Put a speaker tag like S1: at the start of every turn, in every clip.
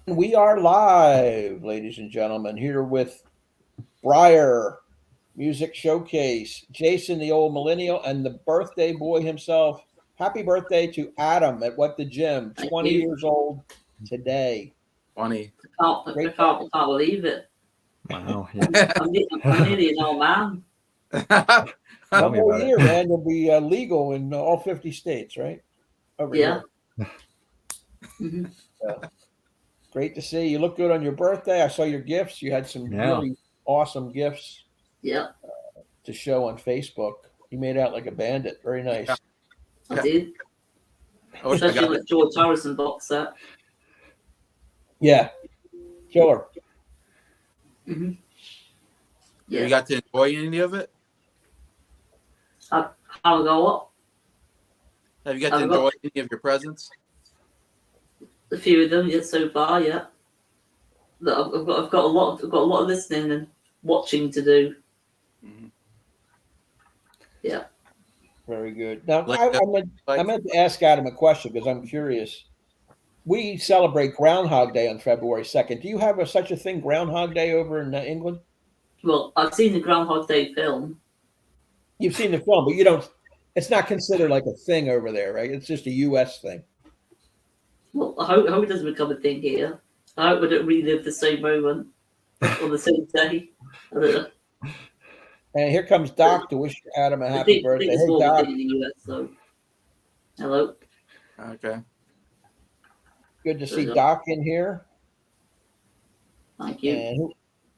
S1: We are live, ladies and gentlemen, here with Briar Music Showcase, Jason the Old Millennial, and the birthday boy himself. Happy birthday to Adam at What the Gym,
S2: Thank
S1: 20
S2: you.
S1: years old today.
S3: Funny.
S2: I
S1: Great.
S2: can't believe it.
S4: Wow. Yeah.
S2: I'm nearly an old man.
S4: Tell
S1: One
S4: me
S1: more
S4: about
S1: year,
S4: it.
S1: man. You'll be legal in all 50 states, right? Over
S2: Yeah.
S1: here.
S2: hmm
S1: So, great to see you. Look good on your birthday. I saw your gifts. You had some
S4: Yeah.
S1: really awesome gifts
S2: Yeah,
S1: to show on Facebook. You made out like a bandit. Very nice.
S3: Yeah.
S2: I did.
S3: I wish I
S2: Especially
S3: got
S2: with George Harrison box set.
S1: Yeah, killer.
S2: hmm
S3: Have
S2: Yeah.
S3: you got to enjoy any of it?
S2: How I go up?
S3: Have you got to
S2: I've
S3: enjoy
S2: got
S3: any of your presents?
S2: a few of them yet so far. Yeah. That I've got a lot. I've got a lot of listening and watching to do.
S3: Mhm.
S2: Yeah.
S1: Very good. Now,
S3: Like,
S1: I meant to ask Adam a question because I'm curious. We celebrate Groundhog Day on February 2nd. Do you have such a thing, Groundhog Day, over in England?
S2: Well, I've seen the Groundhog Day film.
S1: You've seen the film, but you don't. It's not considered like a thing over there, right? It's just a U.S. thing.
S2: Well, I hope it doesn't become a thing here. I hope we don't relive the same moment on the same day. I don't know.
S1: And here comes Doc to wish Adam a
S2: I
S1: happy
S2: think
S1: birthday.
S2: it's
S1: Hey,
S2: more of a
S1: Doc,
S2: thing in the US. So, hello.
S3: Okay.
S1: good to
S2: There
S1: see
S2: we go.
S1: Doc in here.
S2: Thank you.
S1: And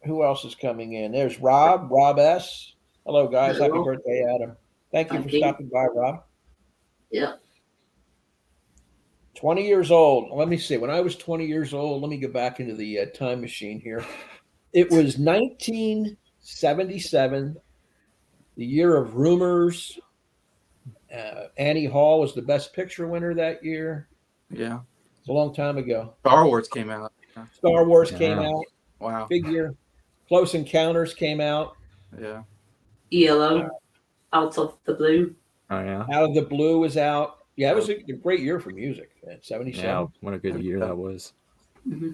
S1: who else is coming in? There's Rob S. Hello, guys. Happy
S2: Hello.
S1: birthday, Adam. Thank you for
S2: Thank you.
S1: stopping by, Rob.
S2: Yeah.
S1: 20 years old. Let me see. When I was 20 years old, let me go back into the time machine here. It was 1977, the year of rumors. Annie Hall was the best picture winner that year.
S3: Yeah.
S1: It's a long time ago.
S3: Star Wars came out.
S1: Star Wars came
S4: Yeah.
S1: out.
S3: Wow.
S1: Big year. Close Encounters came out.
S3: Yeah.
S2: ELO. Out of the blue.
S4: Oh yeah.
S1: Out of the Blue was out. Yeah, it was a great year for music, man. 77.
S4: Yeah. What a good year that was.
S2: hmm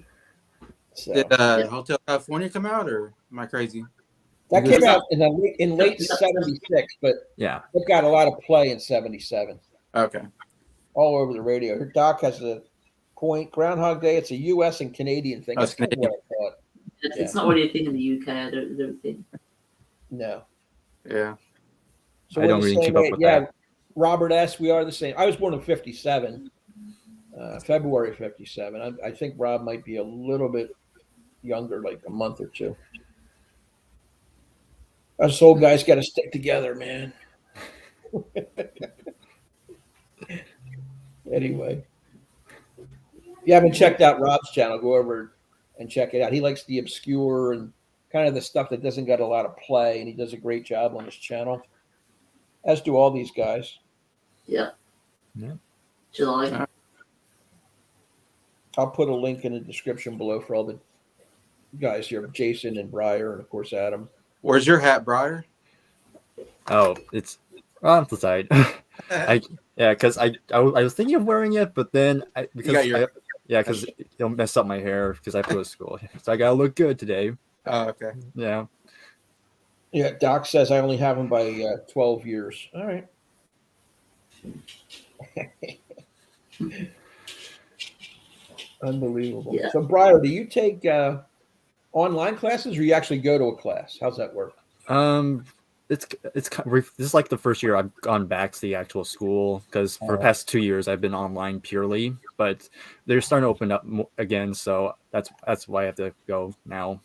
S1: So
S3: Did
S2: Yeah.
S3: Hotel California come out, or am I crazy?
S1: that
S4: Because-
S1: came out in late 76, but
S4: Yeah.
S1: it got a lot of play in 77.
S3: Okay.
S1: All over the radio. Her Doc has a point. Groundhog Day, it's a U.S. and Canadian thing.
S3: Oh,
S1: That's
S3: it's
S1: kind of what I thought.
S2: It's not really a thing in the UK. I don't think.
S1: No.
S3: Yeah.
S1: So
S4: I
S1: we're
S4: don't
S1: the
S4: really
S1: same
S4: keep up
S1: age.
S4: with
S1: Yeah,
S4: that.
S1: Robert S., we are the same. I was born in 57, February 57. I think Rob might be a little bit younger, like a month or two. Us old guys got to stick together, man. Anyway, if you haven't checked out Rob's channel, go over and check it out. He likes the obscure and kind of the stuff that doesn't get a lot of play, and he does a great job on his channel, as do all these guys.
S2: Yeah.
S4: Yeah.
S2: July.
S1: I'll put a link in the description below for all the guys here, Jason and Briar, and of course Adam.
S3: Where's your hat, Briar?
S4: Oh, it's on the side. Because I was thinking of wearing it, but then because it'll mess up my hair because I have to go to school, so I gotta look good today.
S3: Oh, okay.
S4: Yeah.
S1: Yeah, Doc says I only have him by 12 years. All right. Unbelievable.
S2: Yeah.
S1: So, Briar, do you take online classes or you actually go to a class? How's that work?
S4: This is like the first year I've gone back to the actual school because for the past 2 years I've been online purely, but they're starting to open up again, so that's why I have to go now.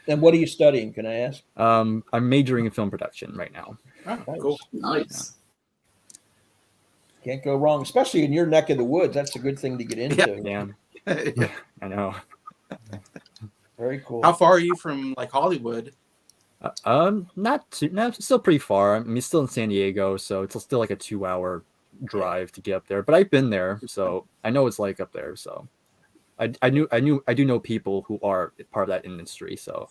S1: And what are you studying? Can I ask?
S4: I'm majoring in film production right now.
S3: Oh,
S1: Nice.
S3: cool.
S2: Nice.
S1: Can't go wrong, especially in your neck of the woods. That's a good thing to get into.
S4: Yeah,
S3: Yeah.
S4: I know.
S1: Very cool.
S3: How far are you from like Hollywood?
S4: Not still pretty far. I mean, still in San Diego, so it's still like a 2-hour drive to get up there. But I've been there, so I know it's like up there. So I do know people who are part of that industry. So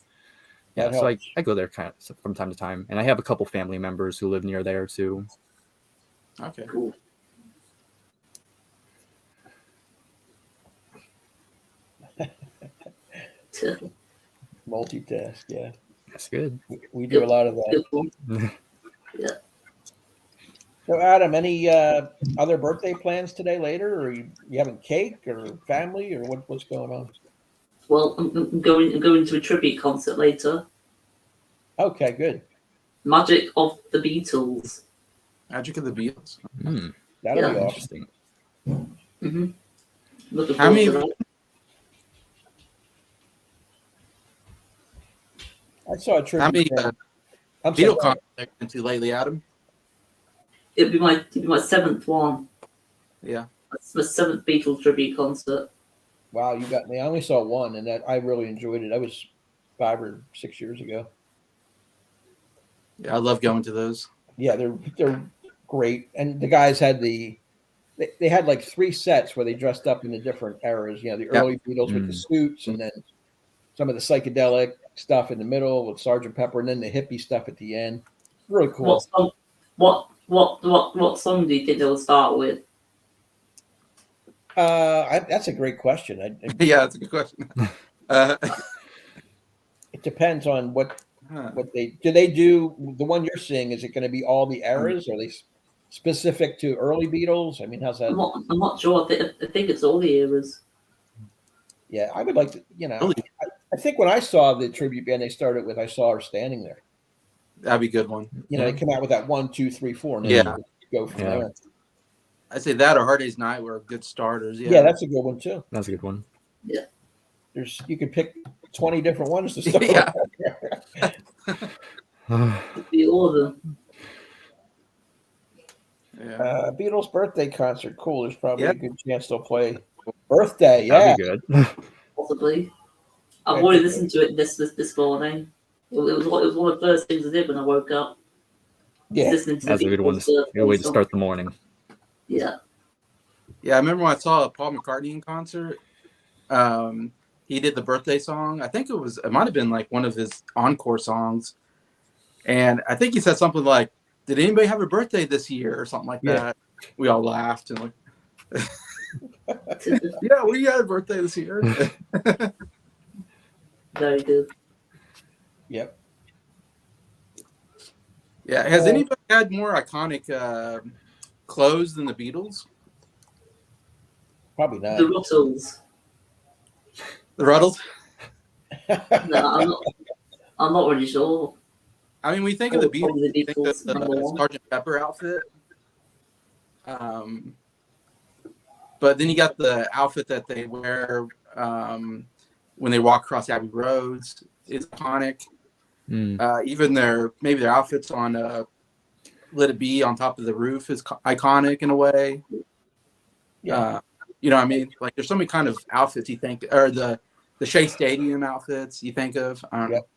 S4: yeah,
S1: That
S4: so
S1: helps.
S4: I go there kind of from time to time, and I have a couple family members who live near there too.
S3: Okay.
S2: Cool.
S1: Multitask, yeah.
S4: That's good.
S1: We do a lot of that.
S2: Good one. Yeah.
S1: So, Adam, any other birthday plans today, later, or you having cake or family, or what's going on?
S2: Well, I'm going to a tribute concert later.
S1: Okay, good.
S2: Magic of the Beatles.
S3: Magic of the Beatles.
S4: Hmm,
S1: That'll
S2: Yeah.
S1: be awesome.
S4: interesting.
S2: Mm-hmm. Looking
S3: How
S2: forward
S3: many-
S2: to that.
S1: I saw a
S3: How
S1: tribute.
S3: many
S1: band. I'm sorry,
S3: Beatle
S1: go ahead.
S3: concerts have you been to lately, Adam?
S2: It'd be my seventh one.
S3: Yeah.
S2: That's my seventh Beatles tribute concert.
S1: Wow, you got me. I only saw one, and that I really enjoyed it. That was 5 or 6 years ago.
S3: Yeah, I love going to those.
S1: Yeah, they're great, and the guys had they had like 3 sets where they dressed up in the different eras. You know, the
S3: Yeah.
S1: early Beatles with the suits, and then some of the psychedelic stuff in the middle with Sergeant Pepper, and then the hippie stuff at the end. Really cool.
S2: What song do you think they'll start with?
S1: That's a great question.
S3: Yeah, that's a good question.
S1: It depends on what
S3: Huh.
S1: they do. The one you're seeing, is it going to be all the eras? Are they specific to early Beatles? I mean, how's that?
S2: I'm not sure. I think it's all the eras.
S1: Yeah, I would like to.
S3: Really?
S1: I think when I saw the tribute band they started with, I saw her standing there.
S3: That'd be a good one.
S1: They come out with that 1, 2, 3, 4, and then
S3: Yeah.
S1: you go from
S4: Yeah.
S1: there.
S3: I'd say that or Hard Day's Night were good starters.
S1: Yeah, that's a good one too.
S4: That's a good one.
S1: You could pick 20 different ones to start.
S3: Yeah.
S2: It'd be all of them.
S3: Yeah.
S1: Beatles birthday concert. Cool. There's probably
S3: Yeah.
S1: a good chance they'll play birthday. Yeah.
S4: That'd be good.
S2: Possibly. I've already listened to it this morning. It was one of the first things I did when I woke up.
S1: Yeah.
S2: Listening to
S4: That's a
S2: the
S4: good one.
S2: Beatles,
S4: Good way to
S2: song.
S4: start the morning.
S2: Yeah.
S3: Yeah, I remember when I saw Paul McCartney in concert. He did the birthday song. I think it might have been like one of his encore songs. And I think he said something like, "Did anybody have a birthday this year?" or something like
S1: Yeah.
S3: that. We all laughed and like, yeah, we had a birthday this year.
S2: Very good.
S1: Yep.
S3: Yeah. Has anybody had more iconic clothes than the Beatles?
S1: Probably not.
S2: The Ruttles.
S3: The Ruddles?
S2: No, I'm not really sure.
S3: I mean, we think of the
S2: Probably
S3: Beatles, we think
S2: Beatles,
S3: of the
S2: number one.
S3: Sergeant Pepper outfit. But then you got the outfit that they wear when they walk across Abbey Roads. It's iconic. Even their outfits on Let It Be on top of the roof is iconic in a way.
S1: Yeah.
S3: You know what I mean? Like there's so many kind of outfits you think, or the Shea Stadium outfits you think of. I don't know.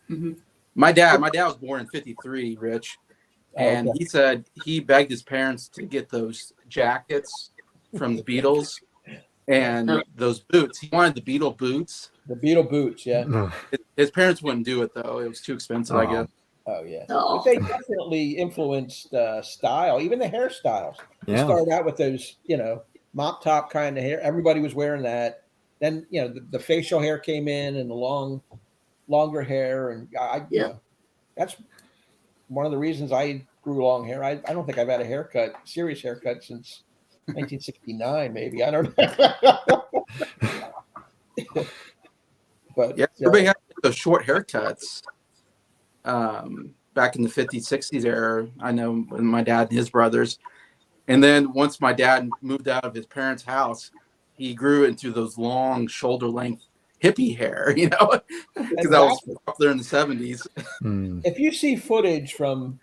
S2: Mm-hmm.
S3: My dad was born in '53, Rich, and he said he begged his parents to get those jackets from the Beatles and those boots. He wanted the Beatle boots.
S1: The Beatle boots, yeah.
S3: His parents wouldn't do it though; it was too expensive, I guess.
S1: Oh yeah.
S2: Oh.
S1: But they definitely influenced style, even the hairstyles. They
S4: Yeah.
S1: started out with those, mop top kind of hair. Everybody was wearing that. Then, the facial hair came in and the longer hair. And that's one of the reasons I grew long hair. I don't think I've had a serious haircut since 1969, maybe. I don't know. But
S3: Yeah, everybody had those short haircuts back in the 50s, 60s era. I know with my dad and his brothers. And then once my dad moved out of his parents' house, he grew into those long shoulder-length hippie hair, because that was popular in the 70s.
S1: If you see footage from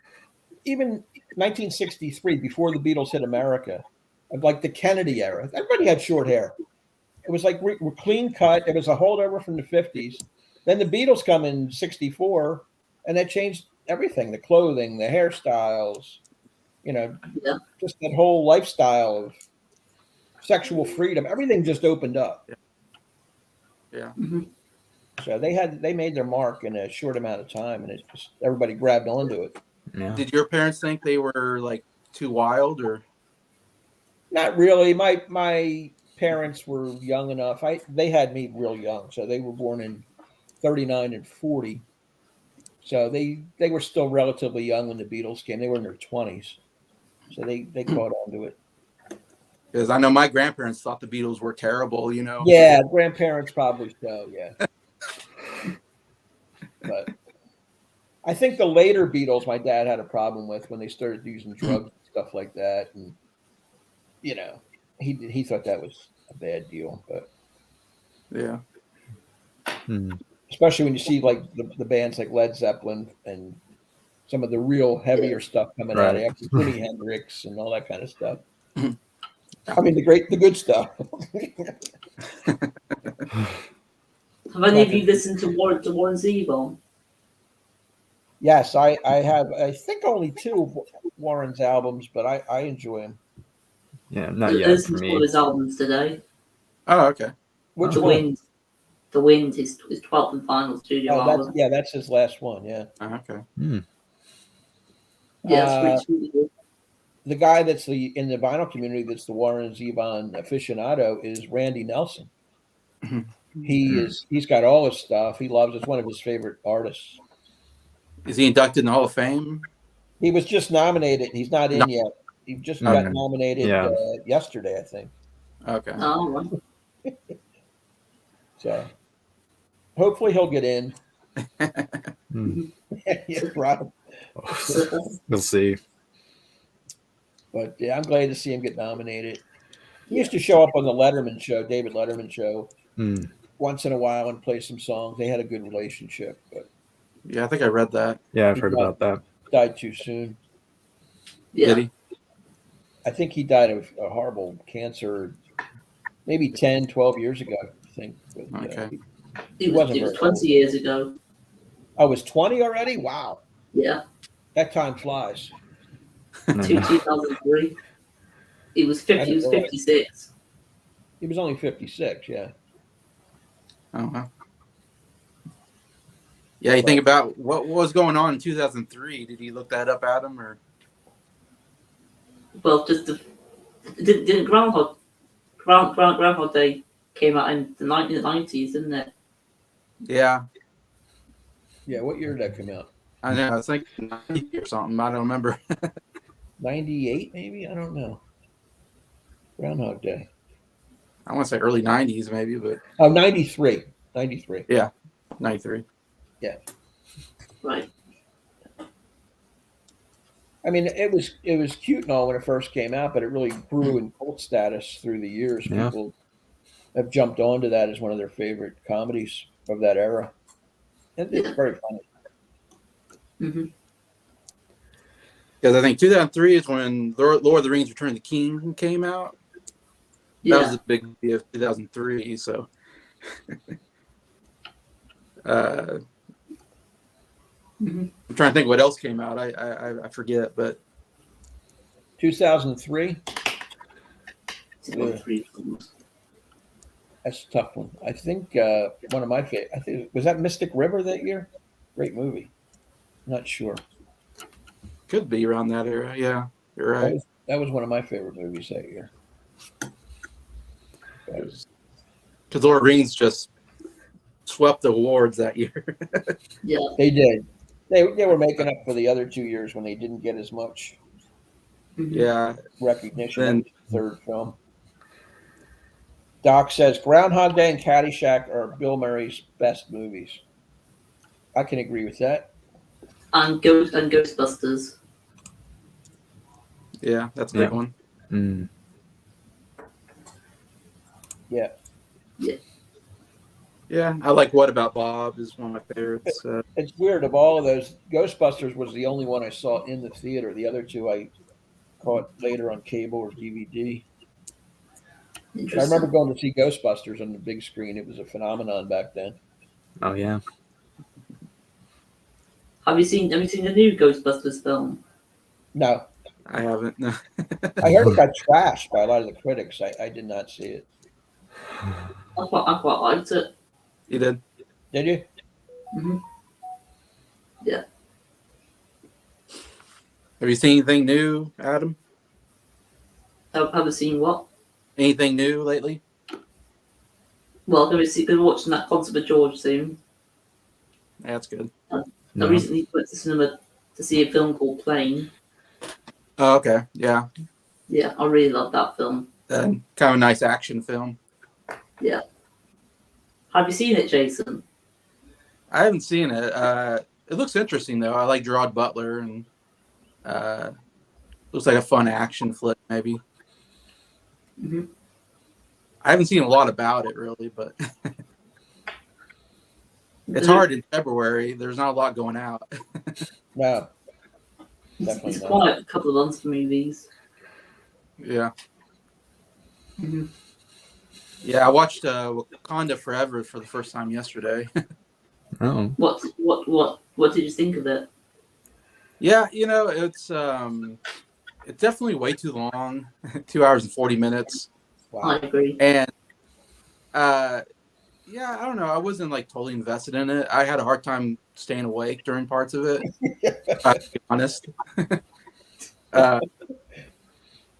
S1: even 1963, before the Beatles hit America, of like the Kennedy era, everybody had short hair. It was like we're clean cut. It was a holdover from the 50s. Then the Beatles come in 64, and that changed everything: the clothing, the hairstyles, just that whole lifestyle of sexual freedom. Everything just opened up.
S3: Yeah.
S2: Mm-hmm.
S1: So they made their mark in a short amount of time, and everybody grabbed onto it.
S4: Yeah.
S3: Did your parents think they were like too wild, or?
S1: Not really. My parents were young enough. They had me real young, so they were born in 39 and 40. So they were still relatively young when the Beatles came. They were in their 20s. So they caught on to it.
S3: Because I know my grandparents thought the Beatles were terrible, you know.
S1: Yeah, grandparents probably so, yeah. But I think the later Beatles my dad had a problem with when they started using drugs and stuff like that. And, you know, he thought that was a bad deal. But
S3: Yeah.
S1: especially when you see like the bands like Led Zeppelin and some of the real heavier stuff coming out after Jimi Hendrix and all that kind of stuff. I mean, the good stuff.
S2: Have any of you listened to Warren Zevon?
S1: Yes, I have. I think only 2 of Warren's albums, but I enjoy him.
S4: Yeah, not
S2: I
S4: yet
S2: listened
S4: for
S2: to one of
S4: me.
S2: his albums today.
S3: Oh, okay.
S1: Which
S2: The
S1: one?
S2: Wind. The Wind, his 12th and final studio album.
S1: That's his last one. Yeah.
S3: Oh, okay.
S2: Yeah, it's really good.
S1: The guy that's in the vinyl community that's the Warren Zevon aficionado is Randy Nelson. He's got all his stuff. He loves. It's one of his favorite artists.
S3: Is he inducted in the Hall of Fame?
S1: He was just nominated. He's not in yet. He just got nominated yesterday, I think.
S3: Okay.
S2: Oh, right.
S1: So hopefully he'll get in. Yeah, Rob.
S4: We'll see.
S1: But yeah, I'm glad to see him get nominated. He used to show up on the Letterman show, David Letterman show, once in a while and play some songs. They had a good relationship, but
S3: yeah, I think I read that.
S4: Yeah, I've heard about that.
S1: Died too soon.
S2: Yeah.
S3: Did he?
S1: I think he died of a horrible cancer maybe 10, 12 years ago, I think. But,
S3: Okay.
S2: It was 20 years ago.
S1: Oh, it was 20 already? Wow.
S2: Yeah.
S1: That time flies.
S2: 2003. He was 50. He was 56.
S1: He was only 56. Yeah.
S3: Uh-huh. Yeah, you think about what was going on in 2003. Did he look that up, Adam, or?
S2: Well, just didn't Groundhog Day came out in the 1990s, didn't it?
S3: Yeah.
S1: Yeah. What year did that come out?
S3: I know. I was thinking 90 or something. I don't remember.
S1: 98, maybe? I don't know. Groundhog Day.
S3: I want to say early 90s, maybe, but.
S1: Oh, 93. 93.
S3: Yeah, 93.
S1: Yeah.
S2: Right.
S1: I mean, it was cute and all when it first came out, but it really grew in cult status through the years.
S4: Yeah.
S1: People have jumped onto that as one of their favorite comedies of that era. And it's very funny.
S2: Mm-hmm.
S3: Because I think 2003 is when Lord of the Rings: Return of the King came out.
S2: Yeah.
S3: That was the big movie of 2003. So, I'm trying to think what else came out. I forget, but
S1: 2003.
S2: 2003.
S1: That's a tough one. I think one of my favorite. I think was that Mystic River that year. Great movie. Not sure.
S3: could be around that era. Yeah, you're right.
S1: That was one of my favorite movies that year.
S3: Because Lord of the Rings just swept the awards that year.
S2: Yeah.
S1: They did. They were making up for the other 2 years when they didn't get as much
S3: Yeah.
S1: recognition.
S3: Then-
S1: Third film. Doc says Groundhog Day and Caddyshack are Bill Murray's best movies. I can agree with that.
S2: And Ghostbusters.
S3: Yeah, that's a big one.
S4: Mm.
S1: Yeah.
S3: Yeah, I like What About Bob is one of my favorites.
S1: It's weird. Of all of those, Ghostbusters was the only one I saw in the theater. The other two I caught later on cable or DVD. I remember going to see Ghostbusters on the big screen. It was a phenomenon back then.
S4: Oh yeah.
S2: Have you seen the new Ghostbusters film?
S1: No,
S3: I haven't. No.
S1: I heard it got trashed by a lot of the critics. I did not see it.
S2: I quite liked it.
S3: You did?
S1: Did you?
S2: Mm-hmm. Yeah.
S3: Have you seen anything new, Adam?
S2: Have you seen what?
S3: Anything new lately?
S2: Well, I'm going to be watching that concert with George soon.
S3: Yeah, that's good.
S2: I
S4: No.
S2: recently went to cinema to see a film called Plane.
S3: Oh, okay. Yeah.
S2: Yeah, I really love that film.
S3: Kind of a nice action film.
S2: Yeah. Have you seen it, Jason?
S3: I haven't seen it. It looks interesting though. I like Gerard Butler, and looks like a fun action flick. Maybe
S2: Mm-hmm.
S3: I haven't seen a lot about it really, but it's hard in February. There's not a lot going out.
S1: No,
S2: It's
S1: definitely not.
S2: quite a couple of months for movies.
S3: Yeah.
S2: Mm-hmm.
S3: Yeah, I watched Wakanda Forever for the first time yesterday.
S4: Oh.
S2: What did you think of it?
S3: Yeah, it's definitely way too long, 2 hours and 40 minutes.
S2: I
S1: Wow.
S2: agree.
S3: And yeah, I don't know. I wasn't like totally invested in it. I had a hard time staying awake during parts of it. To be honest.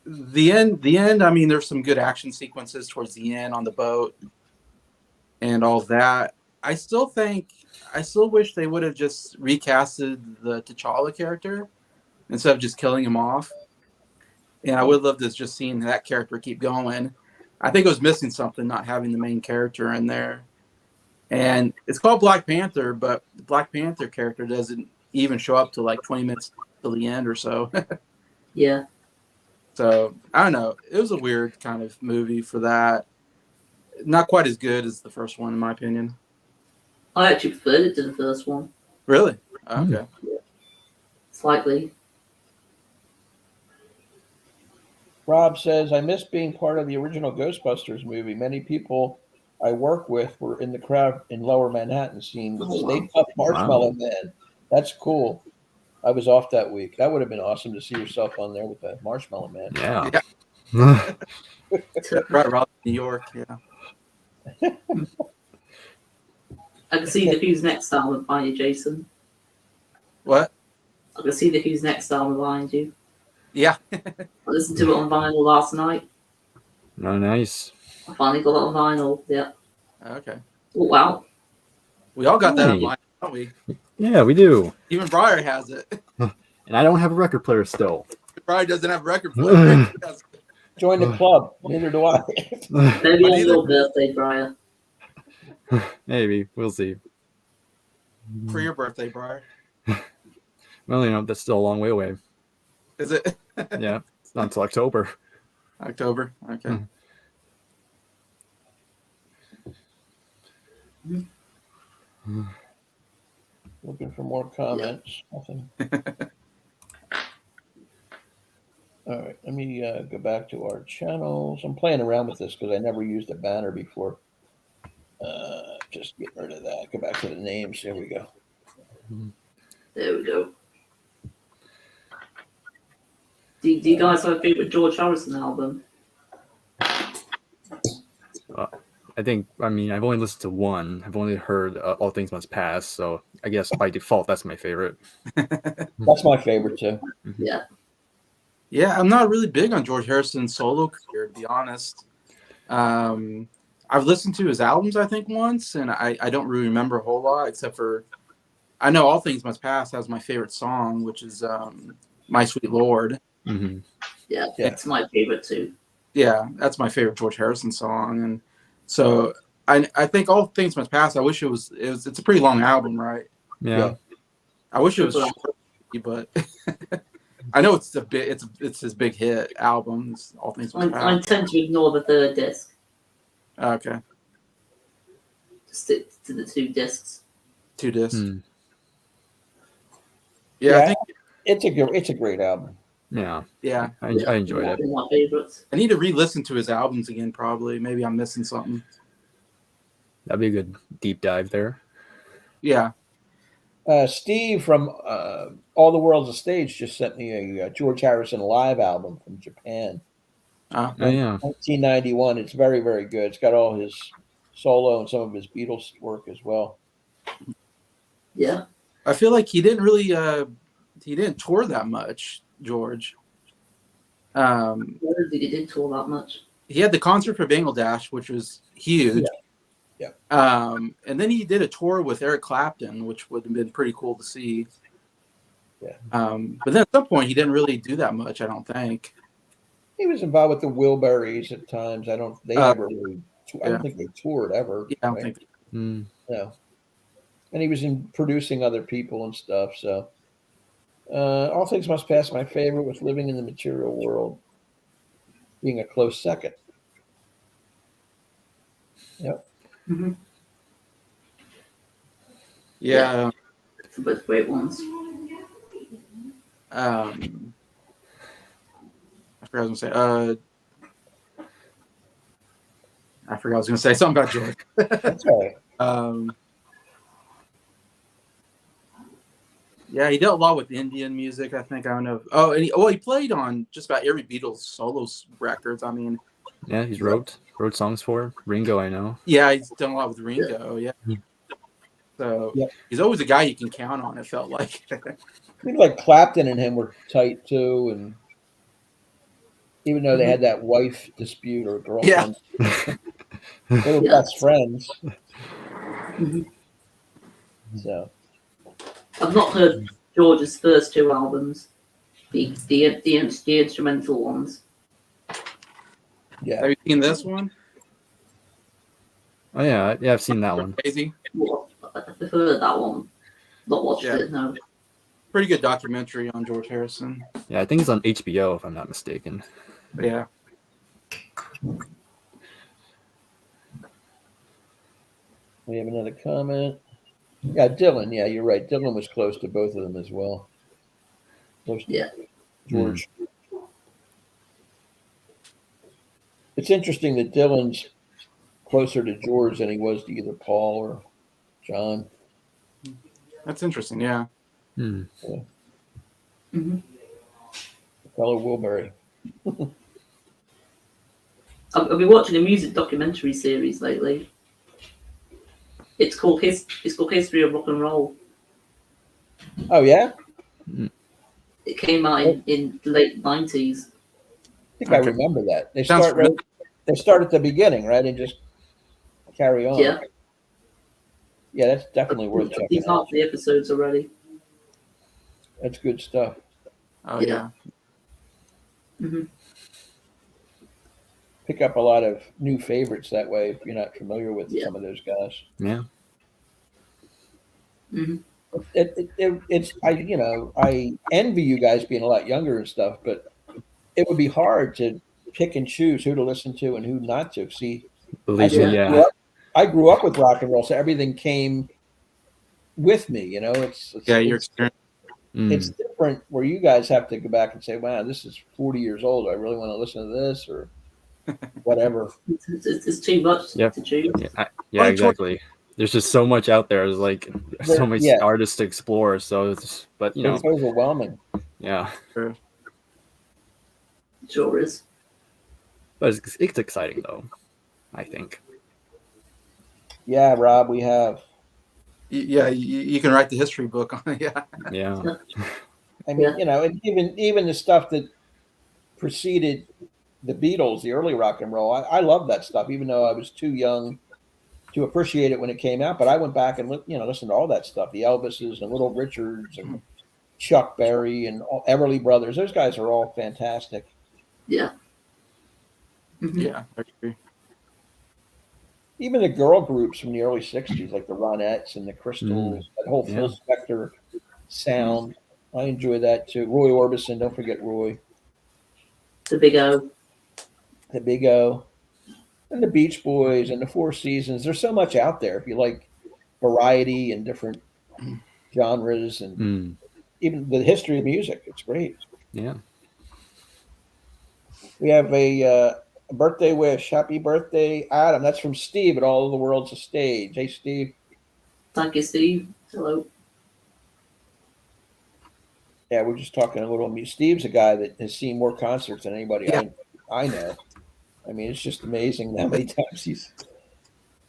S3: The end. I mean, there's some good action sequences towards the end on the boat and all that. I still wish they would have just recasted the T'Challa character instead of just killing him off. And I would love to just seeing that character keep going. I think it was missing something not having the main character in there. And it's called Black Panther, but the Black Panther character doesn't even show up till like 20 minutes till the end or so.
S2: Yeah.
S3: So I don't know. It was a weird kind of movie for that. Not quite as good as the first one, in my opinion.
S2: I actually preferred it to the first one.
S3: Really? Okay.
S2: Slightly.
S1: Rob says, I miss being part of the original Ghostbusters movie. Many people I work with were in the crowd in Lower Manhattan scene with
S2: Oh, wow.
S1: Stay Puft Marshmallow Man. That's cool. I was off that week. That would have been awesome to see yourself on there with the Marshmallow Man.
S4: Yeah.
S3: Right around New York, yeah.
S2: I can see the Who's Next album behind you, Jason.
S3: What?
S2: I can see the Who's Next album behind you.
S3: Yeah.
S2: I listened to it on vinyl last night.
S4: Oh, nice.
S2: I finally got it on vinyl. Yeah.
S3: Okay.
S2: Oh, wow.
S3: We all got that
S4: Hey.
S3: online, don't we?
S4: Yeah, we do.
S3: Even Briar has it.
S4: And I don't have a record player still.
S3: Briar doesn't have a record player.
S1: Join the club. Neither do I.
S2: Maybe on
S3: either.
S2: your birthday, Brian.
S4: Maybe. We'll see.
S3: For your birthday, Briar.
S4: Well, that's still a long way away.
S3: Is it?
S4: Yeah. It's not until October.
S3: October. Okay.
S1: Looking for more comments. Nothing. All right, let me go back to our channels. I'm playing around with this because I never used a banner before. Just get rid of that. Go back to the names. There we go.
S2: There we go. Do you guys have a favorite George Harrison album?
S4: I've only listened to one. I've only heard All Things Must Pass, so I guess by default that's my favorite.
S1: That's my favorite too.
S2: Yeah.
S3: Yeah, I'm not really big on George Harrison's solo career, to be honest. I've listened to his albums, I think, once, and I don't really remember a whole lot, except for I know All Things Must Pass has my favorite song, which is My Sweet Lord.
S4: Mm-hmm.
S2: Yeah,
S1: Yeah.
S2: it's my favorite too.
S3: Yeah, that's my favorite George Harrison song, and so I think All Things Must Pass. I wish it's a pretty long album, right?
S4: Yeah.
S3: I wish it was short, but I know it's his big hit album. All Things Must
S2: I
S3: Pass.
S2: tend to ignore the third disc.
S3: Okay,
S2: Just stick to the two discs.
S3: 2 discs.
S4: Mm.
S3: Yeah, I think
S1: It's a great album.
S4: Yeah.
S3: yeah.
S4: I enjoyed it.
S2: One of my favorites.
S3: I need to re-listen to his albums again. Probably, maybe I'm missing something.
S4: That'd be a good deep dive there.
S3: Yeah.
S1: Steve from All the World's a Stage just sent me a George Harrison live album from Japan,
S4: Oh, yeah.
S1: 1991. It's very, very good. It's got all his solo and some of his Beatles work as well.
S2: Yeah.
S3: I feel like he didn't really he didn't tour that much, George.
S2: I don't think it did tour that much.
S3: He had the concert for Bangladesh, which was huge.
S1: Yeah.
S3: And then he did a tour with Eric Clapton, which would have been pretty cool to see.
S1: Yeah.
S3: But then at some point, he didn't really do that much, I don't think.
S1: He was involved with the Wilburys at times. I don't think they toured ever.
S3: Yeah, I don't think.
S1: No. And he was in producing other people and stuff. So, All Things Must Pass, my favorite, with Living in the Material World being a close second. Yep.
S2: Mm-hmm.
S3: Yeah.
S2: Both great ones.
S3: I forgot I was gonna say something about George.
S1: That's all right.
S3: Yeah, he did a lot with Indian music, I think. I don't know. Oh, and he played on just about every Beatles solo records. I mean,
S4: yeah, he's wrote songs for Ringo, I know.
S3: Yeah, he's done a lot with Ringo. Yeah. So he's always a guy you can count on, it felt like.
S1: I think like Clapton and him were tight too, and even though they had that wife dispute or girlfriend, they were best friends.
S2: Mm-hmm.
S1: So
S2: I've not heard George's first two albums, the instrumental ones.
S1: Yeah.
S3: Have you seen this one?
S4: Oh yeah, I've seen that one.
S3: Crazy.
S2: I've heard that one. Not watched it, no.
S3: Pretty good documentary on George Harrison.
S4: Yeah, I think it's on HBO if I'm not mistaken.
S3: Yeah.
S1: We have another comment. Yeah, Dylan. Yeah, you're right. Dylan was close to both of them as well. Close to George. It's interesting that Dylan's closer to George than he was to either Paul or John.
S3: That's interesting, yeah.
S1: Yeah. Mm-hmm. Fellow Wilbury.
S2: I've been watching a music documentary series lately. It's called History of Rock and Roll.
S1: Oh yeah?
S2: It came out in the late 90s.
S1: I think I remember that. They start at the beginning, right, and just carry on.
S2: Yeah.
S1: Yeah, that's definitely worth checking
S2: These
S1: out.
S2: half the episodes already.
S1: That's good stuff.
S3: Oh yeah.
S2: Mm-hmm.
S1: Pick up a lot of new favorites that way if you're not familiar with some of those guys.
S4: Yeah.
S2: Mm-hmm.
S1: I envy you guys being a lot younger and stuff, but it would be hard to pick and choose who to listen to and who not to. See, I grew up with rock and roll, so everything came with me. You know,
S3: your experience.
S1: It's different where you guys have to go back and say, "Wow, this is 40 years old. Do I really want to listen to this or whatever?"
S2: It's too much to choose.
S4: Yeah, exactly. There's just so much out there. There's like so many artists to explore. So it's
S1: overwhelming.
S4: Yeah.
S2: Sure is.
S4: But it's exciting though, I think.
S1: Yeah, Rob, we have.
S3: Yeah, you can write the history book on it. Yeah.
S4: Yeah.
S1: I mean, and even the stuff that preceded the Beatles, the early rock and roll, I love that stuff, even though I was too young to appreciate it when it came out. But I went back and listened to all that stuff, the Elvises and Little Richards and Chuck Berry and Everly Brothers. Those guys are all fantastic.
S2: Yeah. Mm-hmm.
S3: Yeah, I agree.
S1: Even the girl groups from the early 60s, like the Ronettes and the Crystals, that whole Phil Spector sound. I enjoy that too. Roy Orbison, don't forget Roy.
S2: The Big O.
S1: The Big O. And the Beach Boys and the Four Seasons. There's so much out there if you like variety and different genres and even the history of music. It's great.
S4: Yeah.
S1: We have a birthday wish. Happy birthday, Adam. That's from Steve at All of the World's a Stage. Hey, Steve.
S2: Thank you, Steve. Hello.
S1: Yeah, we're just talking a little. Steve's a guy that has seen more concerts than anybody I know. I mean, it's just amazing how many times he's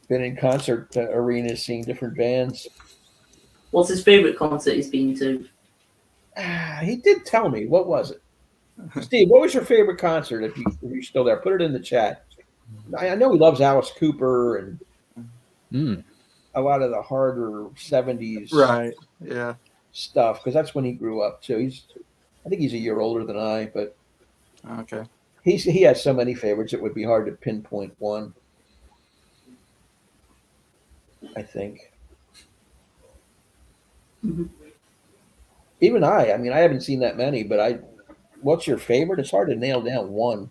S1: been in concert arenas seeing different bands.
S2: What's his favorite concert he's been to?
S1: He did tell me. What was it? Steve, what was your favorite concert if you're still there? Put it in the chat. I know he loves Alice Cooper and
S4: Mm.
S1: a lot of the harder 70s
S3: Right. Yeah.
S1: stuff, because that's when he grew up too. I think he's a year older than I, but
S3: Okay.
S1: he has so many favorites it would be hard to pinpoint one. I think.
S2: Mhm.
S1: Even I mean, I haven't seen that many, but what's your favorite? It's hard to nail down one.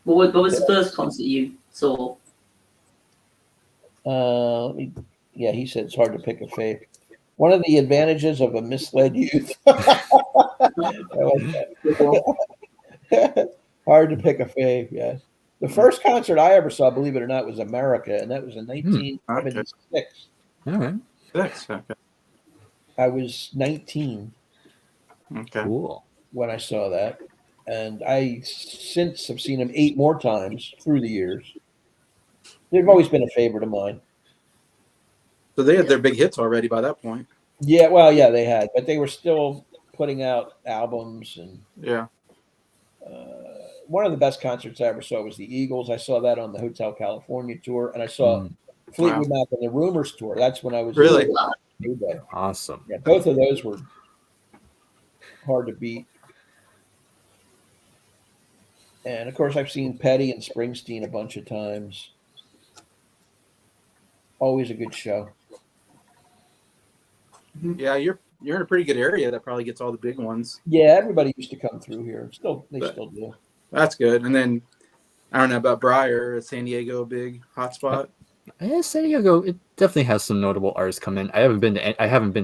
S2: What was the first concert you saw?
S1: Let me, yeah, he said it's hard to pick a fave. One of the advantages of a misled youth. I like that. Hard to pick a fave, yeah. The first concert I ever saw, believe it or not, was America, and that was in
S3: Okay.
S1: 1976.
S4: All right.
S3: 6. Okay.
S1: I was 19
S3: Okay.
S4: Cool.
S1: when I saw that, and I since have seen him 8 more times through the years. They've always been a favorite of mine.
S3: So they had their big hits already by that point.
S1: Yeah, well, yeah, they had, but they were still putting out albums. And
S3: Yeah.
S1: one of the best concerts I ever saw was the Eagles. I saw that on the Hotel California tour, and I saw
S4: Mm.
S1: Fleetwood Mac on the Rumors tour. That's when I was
S3: Really?
S1: in heyday.
S4: Awesome.
S1: Yeah, both of those were hard to beat. And of course, I've seen Petty and Springsteen a bunch of times. Always a good show.
S3: Yeah. You're in a pretty good area that probably gets all the big ones.
S1: Yeah, everybody used to come through here. They
S3: But-
S1: still do.
S3: That's good. And then I don't know about Briar. Is San Diego a big hotspot?
S4: San Diego, it definitely has some notable artists come in. I haven't been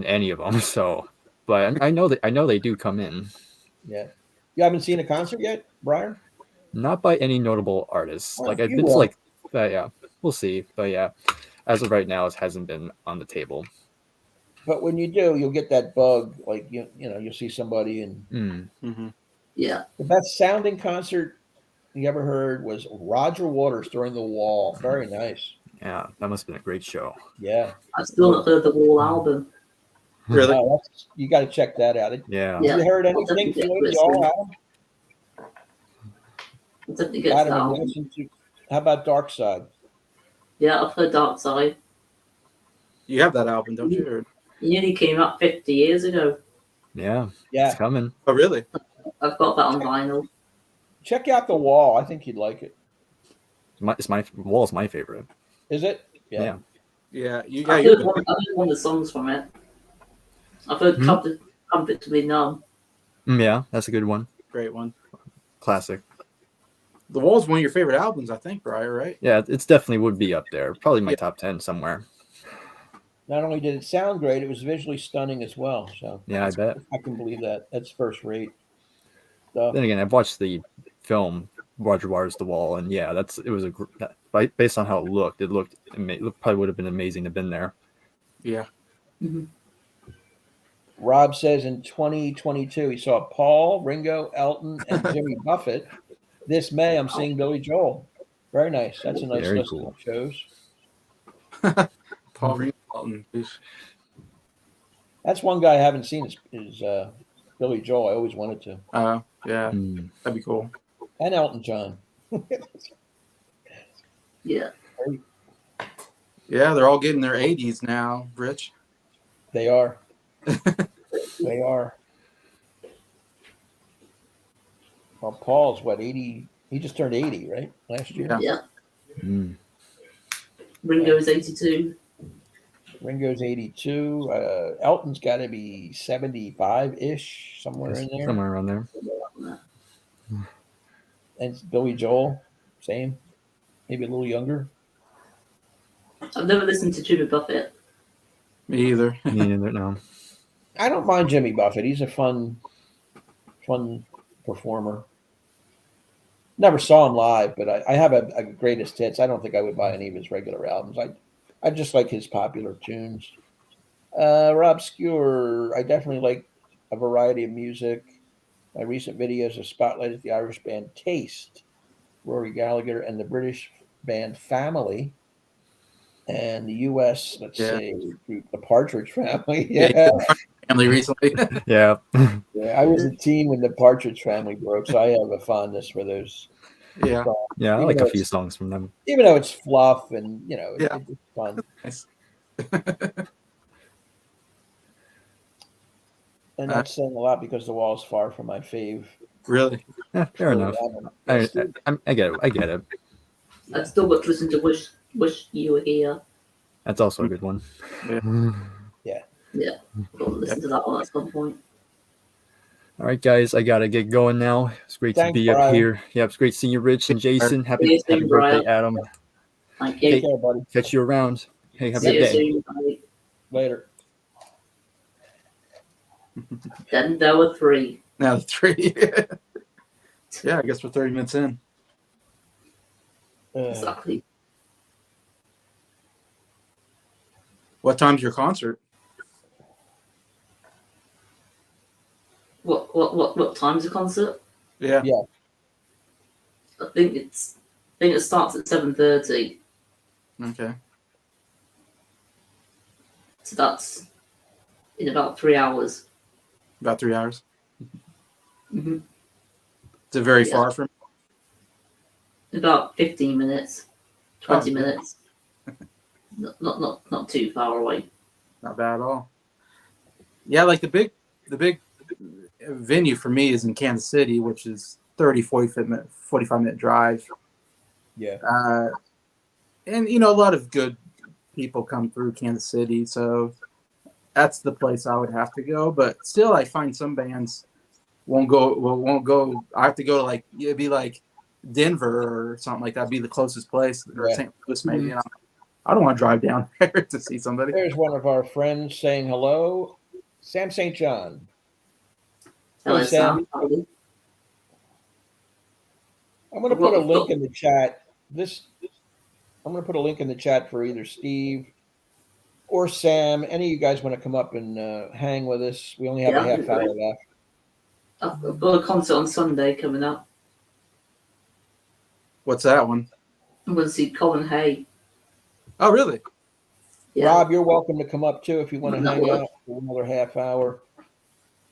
S4: to any of them, so but I know they do come in.
S1: Yeah. You haven't seen a concert yet, Brian?
S4: Not by any notable artists.
S1: Well,
S4: Like I've
S1: you
S4: been to
S1: will.
S4: yeah, we'll see. But yeah, as of right now, it hasn't been on the table.
S1: But when you do, you'll get that bug. Like you'll see somebody, and
S4: Mm.
S3: Mm-hmm.
S2: Yeah.
S1: the best sounding concert you ever heard was Roger Waters during the Wall. Very nice.
S4: Yeah, that must have been a great show.
S1: Yeah.
S2: I've still not heard the Wall album.
S3: Really?
S1: You got to check that out.
S4: Yeah.
S2: Yeah.
S1: You heard
S2: I'll
S1: anything
S2: definitely
S1: Floyd
S2: get
S1: the All album?
S2: I'll definitely get to
S1: Adam,
S2: that
S1: have you
S2: album.
S1: listened to? How about Dark Side?
S2: Yeah, I've heard Dark Side.
S3: You have that album, don't you? Or-
S2: It only came out 50 years ago.
S4: Yeah,
S1: Yeah.
S4: it's coming.
S3: Oh, really?
S2: I've got that on vinyl.
S1: Check out The Wall. I think you'd like it.
S4: It's my Wall's my favorite.
S1: Is it?
S4: Yeah.
S3: Yeah. You
S2: I've
S3: got
S2: heard
S3: your
S2: one of the songs from it. I've heard
S4: Hmm?
S2: Comfort to Be Numb.
S4: Yeah, that's a good one.
S3: great one.
S4: Classic.
S3: The Wall's one of your favorite albums, I think, Briar, right?
S4: Yeah, it's definitely would be up there. Probably my
S3: Yeah.
S4: top 10 somewhere.
S1: Not only did it sound great, it was visually stunning as well. So
S4: Yeah, I bet.
S1: I can believe that. That's first rate stuff.
S4: Then again, I've watched the film Roger Waters' The Wall, and yeah, based on how it looked probably would have been amazing to have been there.
S3: Yeah.
S2: Mm-hmm.
S1: Rob says in 2022 he saw Paul, Ringo, Elton, and Jimmy Buffett. This May I'm seeing Billy Joel. Very nice. That's a nice
S4: Very
S1: list
S4: cool.
S1: of shows.
S3: Paul Ringwald.
S1: That's one guy I haven't seen is Billy Joel. I always wanted to.
S3: Yeah.
S4: Mm.
S3: That'd be cool.
S1: And Elton John.
S2: Yeah.
S3: Yeah, they're all getting their 80s now, Rich.
S1: They are. They are. Well, Paul's what, 80? He just turned 80, right? Last year.
S3: Yeah.
S2: Yeah.
S4: Mm.
S2: Ringo's 82.
S1: Ringo's 82. Elton's got to be 75-ish, somewhere in there.
S4: Somewhere around there.
S1: And Billy Joel, same. Maybe a little younger.
S2: I've never listened to Jimmy Buffett.
S3: Me either.
S4: Me neither, no.
S1: I don't mind Jimmy Buffett. He's a fun performer. Never saw him live, but I have a greatest hits. I don't think I would buy any of his regular albums. I just like his popular tunes. Rob Skewer, I definitely like a variety of music. My recent videos have spotlighted the Irish band Taste, Rory Gallagher, and the British band Family, and the U.S. Let's say group the Partridge Family. Yeah.
S3: Family recently.
S4: Yeah.
S1: Yeah, I was a teen when the Partridge Family broke, so I have a fondness for those
S3: Yeah.
S4: Yeah, I
S1: Even
S4: like
S1: though
S4: a few
S1: it's-
S4: songs from them.
S1: Even though it's fluff and
S3: Yeah.
S1: it's fun.
S3: Nice.
S1: And I'm saying a lot because the wall's far from my fave.
S3: Really?
S4: Yeah, fair enough.
S1: Yeah, Steve?
S4: I get it. I get it.
S2: I've still got to listen to Wish You Were Here.
S4: That's also a good one.
S2: Yeah, I've got to listen to that one at some point.
S4: All right, guys, I gotta get going now. It's great to
S1: Thanks,
S4: be up
S1: Brian.
S4: here. Yeah, it's great seeing you, Rich and Jason.
S2: See you
S4: Happy
S2: soon,
S4: birthday,
S2: Brian.
S4: Adam.
S2: Thank you.
S1: Take care, buddy.
S4: Catch you around. Hey, have a
S2: See
S4: good
S2: you
S4: day.
S2: soon. Bye.
S1: Later.
S2: Then there were 3.
S3: Now 3. Yeah, I guess we're 30 minutes in.
S2: Exactly.
S3: What time's your concert?
S2: What time's the concert?
S3: Yeah.
S1: Yeah.
S2: I think it starts at 7:30.
S3: Okay.
S2: So that's in about 3 hours.
S3: About 3 hours.
S2: Mm-hmm.
S3: Is it very
S2: Yeah.
S3: far from?
S2: About 15 minutes, 20
S3: Oh,
S2: minutes. Not too far away.
S3: Not bad at all. Yeah, like the big venue for me is in Kansas City, which is 45 minute drive.
S1: Yeah.
S3: And a lot of good people come through Kansas City, so that's the place I would have to go. But still, I find some bands won't go. I have to go to it'd be like Denver or something like that. Be the closest place, or
S1: Yeah.
S3: St. Louis maybe. And I don't want to drive down there to see somebody.
S1: There's one of our friends saying hello, Sam St. John.
S2: Hello,
S1: Hey, Sam.
S2: Sam.
S1: I'm going to put a link in the chat. I'm going to put a link in the chat for either Steve or Sam. Any of you guys want to come up and hang with us? We only have a half hour left.
S2: I've got a concert on Sunday coming up.
S3: What's that one?
S2: I'm going to see Colin Hay.
S3: Oh, really?
S2: Yeah.
S1: Rob, you're welcome to come up too if you want to
S2: No,
S1: hang out for another half hour.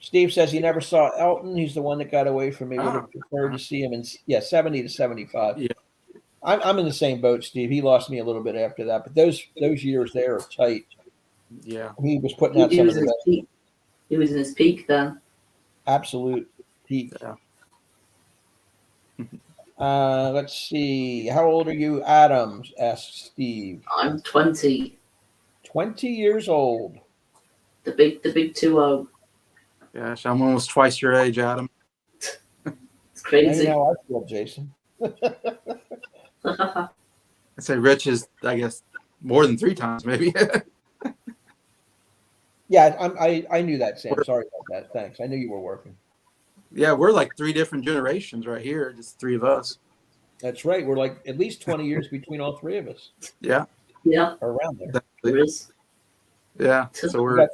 S1: Steve says he never saw Elton. He's the one that got away from me. Would have preferred to see him in 70 to 75.
S3: Yeah.
S1: I'm in the same boat, Steve. He lost me a little bit after that, but those years there are tight.
S3: Yeah.
S1: He was putting out
S2: He
S1: some
S2: was
S1: of
S2: in
S1: the
S2: his peak. He was in his peak then.
S1: absolute peak.
S3: Yeah.
S1: Let's see. How old are you, Adams? Asks Steve.
S2: I'm 20.
S1: 20 years old.
S2: The big 2-0.
S3: Gosh, I'm almost twice your age, Adam.
S2: It's
S1: I
S2: crazy.
S1: know how I feel, Jason.
S3: I'd say Rich is, I guess, more than 3 times, maybe.
S1: Yeah, I knew that, Sam. Sorry about that. Thanks. I knew you were working.
S3: Yeah, we're like 3 different generations right here, just 3 of us.
S1: That's right. We're like at least 20 years between all 3 of us.
S3: Yeah.
S2: Yeah,
S1: Or around there.
S2: there is.
S3: Yeah. So we're,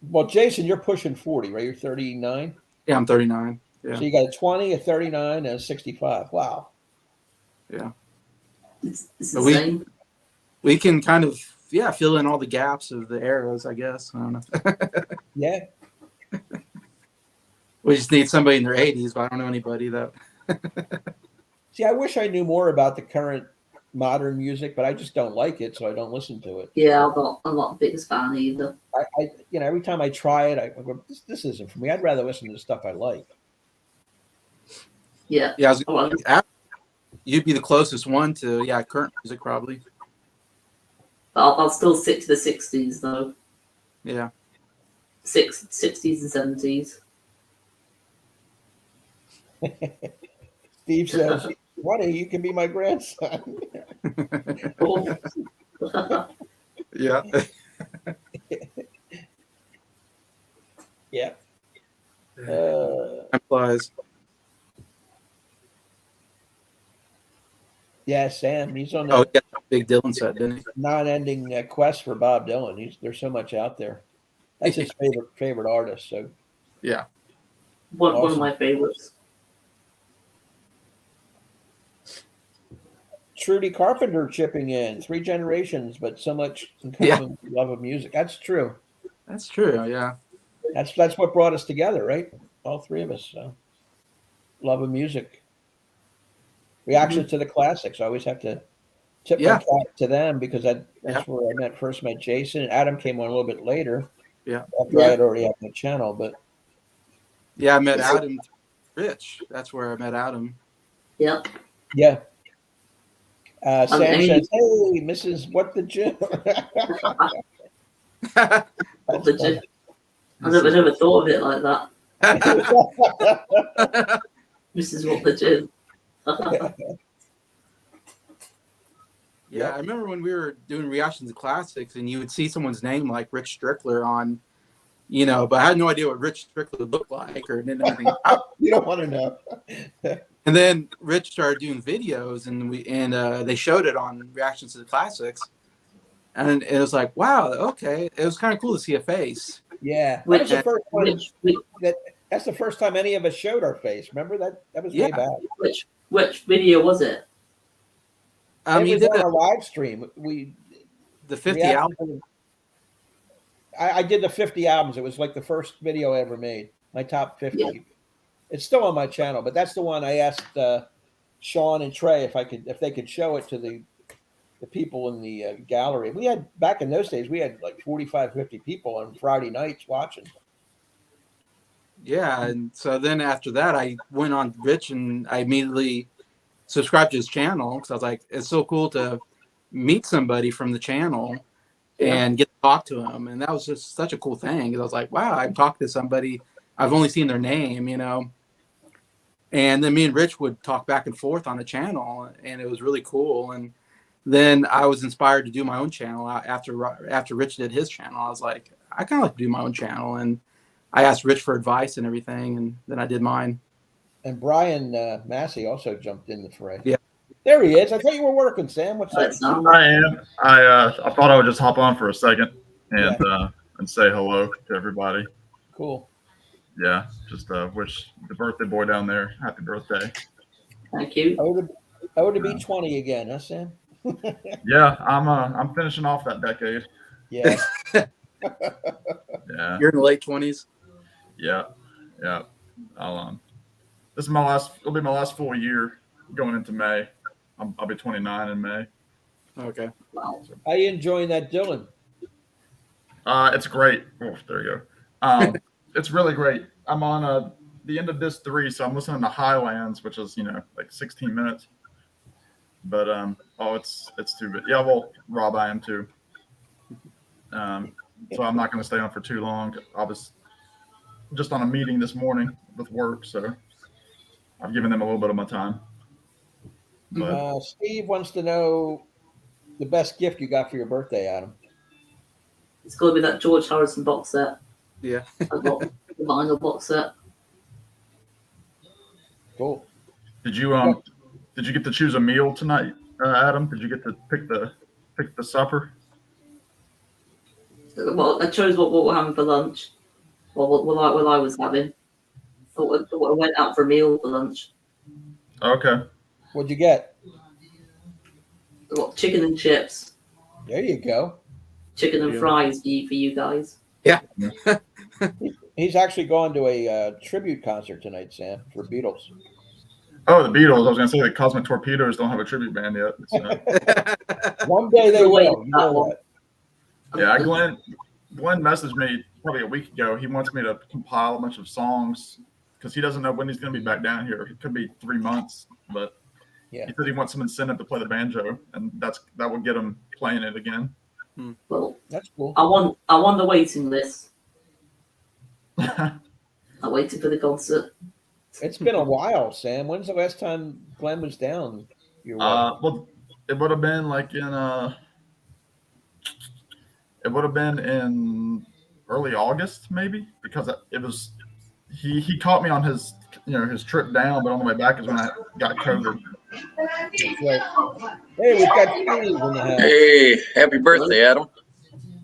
S1: Well, Jason, you're pushing 40, right? You're 39.
S3: yeah, I'm 39. Yeah.
S1: So you got a 20, a 39, and a 65. Wow.
S3: Yeah.
S2: It's
S3: But
S2: insane.
S3: we can kind of, fill in all the gaps of the eras, I guess. I don't know.
S1: Yeah.
S3: We just need somebody in their 80s, but I don't know anybody that.
S1: See, I wish I knew more about the current modern music, but I just don't like it, so I don't listen to it.
S2: Yeah, I'm not the biggest fan either.
S1: I every time I try it, I go, this isn't for me. I'd rather listen to the stuff I like.
S2: Yeah.
S3: Yeah,
S2: Well,
S3: you'd be the closest one to, current music probably.
S2: I'll still stick to the 60s though.
S3: Yeah.
S2: 60s and 70s.
S1: Steve says, "Funny, you can be my grandson."
S2: Oh.
S3: Yeah.
S1: Yeah.
S3: Time flies.
S1: Yeah, Sam. He's on
S3: Oh,
S1: the
S3: yeah, big Dylan set, didn't he?
S1: non-ending quest for Bob Dylan. There's so much out there. That's his favorite artist. So
S3: Yeah.
S2: One of
S1: Awesome.
S2: my favorites.
S1: Trudy Carpenter chipping in 3 generations, but so much in common love of music. That's true.
S3: That's true. Yeah.
S1: That's what brought us together, right? All 3 of us. So. Love of music. reactions to the classics. I always have to tip my
S3: Yeah.
S1: cap to them because that's
S3: Yeah.
S1: where I first met Jason. And Adam came on a little bit later.
S3: Yeah.
S1: After I had already had my channel, but
S3: Yeah, I met Adam through Rich. That's where I met Adam.
S2: Yep.
S1: yeah. Sam
S2: Amy-
S1: says, "Hey, Mrs. What the Jim?"
S2: What the Jim? I never thought of it like that. This is what the Jim.
S3: Yeah, I remember when we were doing reactions to classics, and you would see someone's name like Rich Strickler on, but I had no idea what Rich Strickler looked like or didn't know anything about.
S1: You don't want to know.
S3: And then Rich started doing videos, and they showed it on reactions to the classics, and it was like, wow, okay, it was kind of cool to see a face.
S1: Yeah, that
S2: Which-
S1: was the first one.
S2: Which
S1: That's the first time any of us showed our face. Remember that? That was way back.
S2: which video was it?
S1: It
S3: You
S1: was
S3: did
S1: on our live stream.
S3: the 50
S1: reacted
S3: album.
S1: to I did the 50 albums. It was like the first video I ever made. My top 50.
S2: Yeah.
S1: It's still on my channel, but that's the one I asked Sean and Trey if they could show it to the people in the gallery. We had back in those days, we had like 45, 50 people on Friday nights watching.
S3: Yeah, and so then after that, I went on Rich, and I immediately subscribed to his channel because I was like, it's so cool to meet somebody from the channel and get to talk to him, and that was just such a cool thing. 'Cause I was like, wow, I've talked to somebody, I've only seen their name, And then me and Rich would talk back and forth on the channel, and it was really cool. And then I was inspired to do my own channel after Rich did his channel. I was like, I kind of like to do my own channel, and I asked Rich for advice and everything, and then I did mine.
S1: And Brian Massey also jumped in the fray.
S3: Yeah.
S1: There he is. I thought you were working, Sam. What's up?
S5: I am. I thought I would just hop on for a second and say hello to everybody.
S1: Cool.
S5: Yeah, just wish the birthday boy down there happy birthday.
S2: Thank you.
S1: Oh, to be 20 again, huh, Sam?
S5: Yeah, I'm finishing off that decade.
S1: Yeah.
S5: Yeah,
S3: You're in the late 20s.
S5: yeah. This is my last. It'll be my last full year going into May. I'll be 29 in May.
S3: Okay.
S2: Wow.
S1: How you enjoying that, Dylan?
S5: It's great. Oh, there you go. It's really great. I'm on the end of disc 3, so I'm listening to Highlands, which is like 16 minutes. But it's too big. Yeah, well, Rob, I am too. So I'm not going to stay on for too long. I was just on a meeting this morning with work, so I've given them a little bit of my time. But
S1: Steve wants to know the best gift you got for your birthday, Adam.
S2: It's got to be that George Harrison box set.
S3: Yeah.
S2: I got the vinyl box set.
S1: Cool.
S5: did you get to choose a meal tonight, Adam? Did you get to pick the supper?
S2: Well, I chose what we're having for lunch. Well, what I was having. I went out for a meal for lunch.
S5: Okay.
S1: What'd you get?
S2: What, chicken and chips.
S1: There you go.
S2: Chicken and fries for you guys.
S3: Yeah.
S1: He's actually going to a tribute concert tonight, Sam, for Beatles.
S5: Oh, the Beatles. I was going to say the Cosmic Torpedoes don't have a tribute band yet. So.
S1: One day they will. You know that.
S5: Yeah, Glenn messaged me probably a week ago. He wants me to compile a bunch of songs because he doesn't know when he's going to be back down here. It could be 3 months, but
S1: Yeah.
S5: he said he wants some incentive to play the banjo, and that will get him playing it again.
S2: Well,
S1: That's cool.
S2: I won the waiting list. I waited for the concert.
S1: It's been a while, Sam. When's the last time Glenn was down your way?
S5: Well, it would have been like it would have been in early August, maybe, because it was he caught me on his his trip down, but on the way back is when I got COVID.
S1: That's right. Hey, we've got Steve in the house.
S6: Hey, happy birthday, Adam.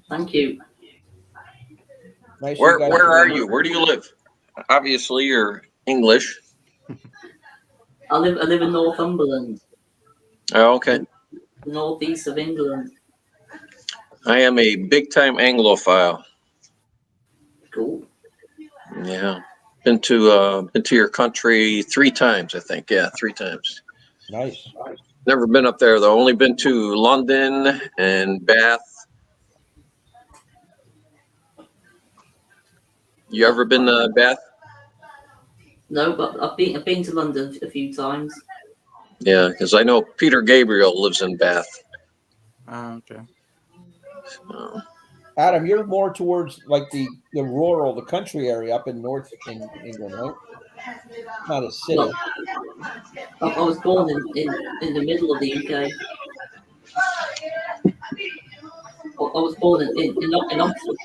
S2: Thank you.
S1: Nice
S6: Where
S1: guys
S6: are
S1: to-
S6: you? Where do you live? Obviously, you're English.
S2: I live in Northumberland,
S6: Oh, okay.
S2: the northeast of England.
S6: I am a big-time Anglophile.
S2: Cool.
S6: Yeah, been to your country 3 times, I think. Yeah, 3 times.
S1: Nice.
S6: Never been up there though. Only been to London and Bath. You ever been to Bath?
S2: No, but I've been to London a few times.
S6: Yeah, because I know Peter Gabriel lives in Bath.
S3: Okay.
S1: Adam, you're more towards like the rural, the country area up in North England, right? Not a city.
S2: Well, I was born in the middle of the UK. I was born in Oxford.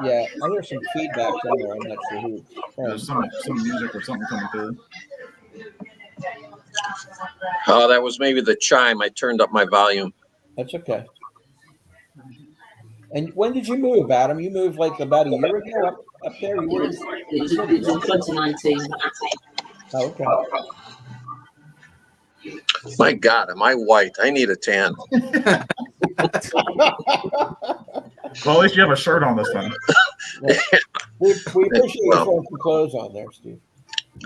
S1: Yeah, I hear some feedback somewhere. I'm not sure who it's from.
S5: There's some music or something coming through.
S6: Oh, that was maybe the chime. I turned up my volume.
S1: That's okay. And when did you move, Adam? You moved like about a year ago up there? You were
S2: It was in 2019.
S1: Oh, okay.
S6: My God, am I white? I need a tan.
S5: Well, at least you have a shirt on this time.
S1: Yeah. We appreciate you throwing some clothes on there, Steve.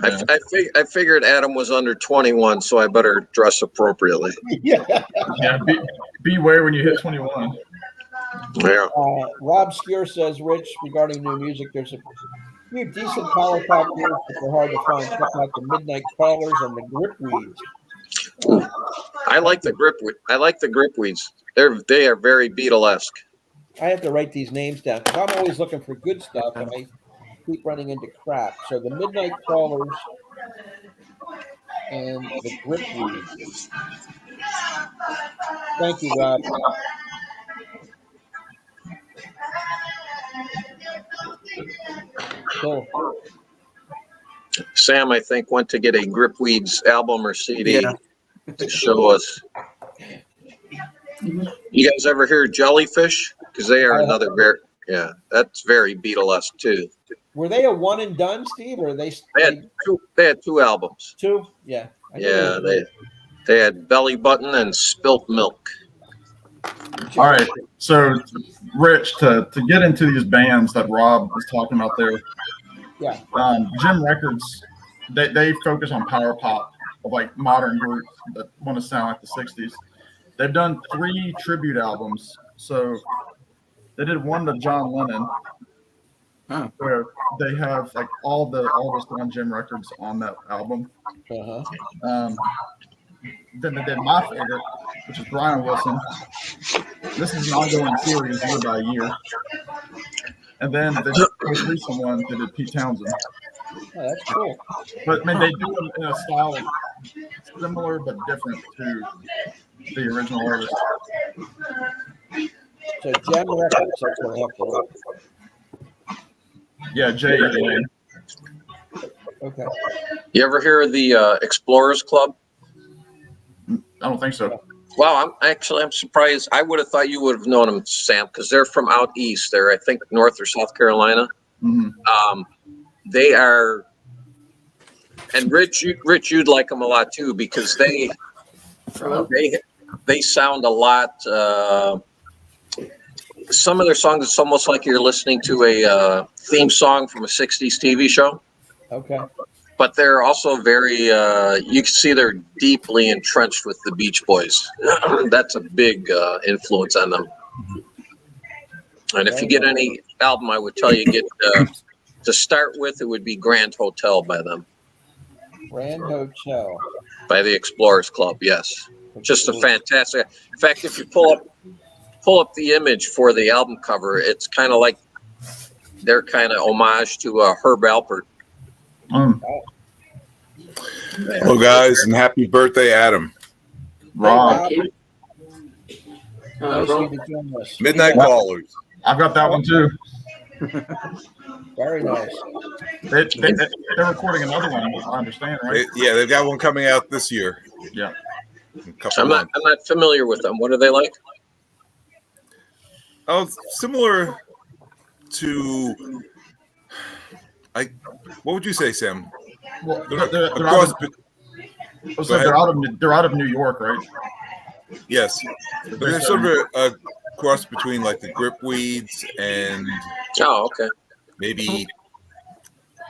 S6: I figured Adam was under 21, so I better dress appropriately.
S1: Yeah.
S5: Yeah, beware when you hit 21.
S6: Yeah.
S1: Rob Skier says, Rich, regarding new music, there's a few decent power pop groups, but they're hard to find. Check out the Midnight Crawlers and the Gripweeds.
S6: I like the Gripweeds. They are very Beatlesque.
S1: I have to write these names down because I'm always looking for good stuff and I keep running into crap. So the Midnight Crawlers and the Gripweeds. Thank you, Rob. Cool.
S6: Sam, I think, went to get a Gripweeds album or CD to show us. You guys ever hear Jellyfish? Because they are another very, that's very Beatlesque too.
S1: Were they a one and done, Steve, or they
S6: had two albums.
S1: Two? Yeah.
S6: They had Belly Button and Spilt Milk.
S5: All right, so Rich, to get into these bands that Rob was talking about there, Gem Records, they focus on power pop of like modern groups that want to sound like the 60s. They've done 3 tribute albums. So they did one to John Lennon, where they have like all the artists on Gem Records on that album. Then they did my favorite, which is Brian Wilson. This is an ongoing series year by year. And then the most recent one, they did Pete Townsend.
S1: Oh, that's cool.
S5: But I mean, they do them in a style similar but different to the original artist.
S1: So Gem Records, that's what I have to look.
S5: Yeah, Jay.
S1: Okay.
S6: You ever hear of the Explorers Club?
S5: I don't think so.
S6: Wow, I'm surprised. I would have thought you would have known them, Sam, because they're from out east. They're, I think, North or South Carolina.
S5: Mm-hmm.
S6: They are, and Rich, you'd like them a lot too, because they sound a lot. Some of their songs, it's almost like you're listening to a theme song from a '60s TV show.
S1: Okay.
S6: But they're also very, you can see they're deeply entrenched with the Beach Boys. That's a big influence on them. And if you get any album, I would tell you get to start with, it would be Grand Hotel by them.
S1: Grand Hotel.
S6: By the Explorers Club, yes. Just a fantastic. In fact, if you pull up the image for the album cover, it's kind of like they're kind of homage to Herb Alpert.
S7: Well, guys, and happy birthday, Adam.
S5: Rob.
S7: Midnight Callers.
S5: I've got that one too.
S1: Very nice.
S5: They're recording another one, I understand, right?
S7: They've got one coming out this year.
S5: Yeah.
S6: I'm not familiar with them. What are they like?
S7: Oh, similar to, what would you say, Sam?
S5: Well, they're out of New York, right?
S7: Yes, but they're sort of a cross between like the Gripweeds and
S6: okay,
S7: maybe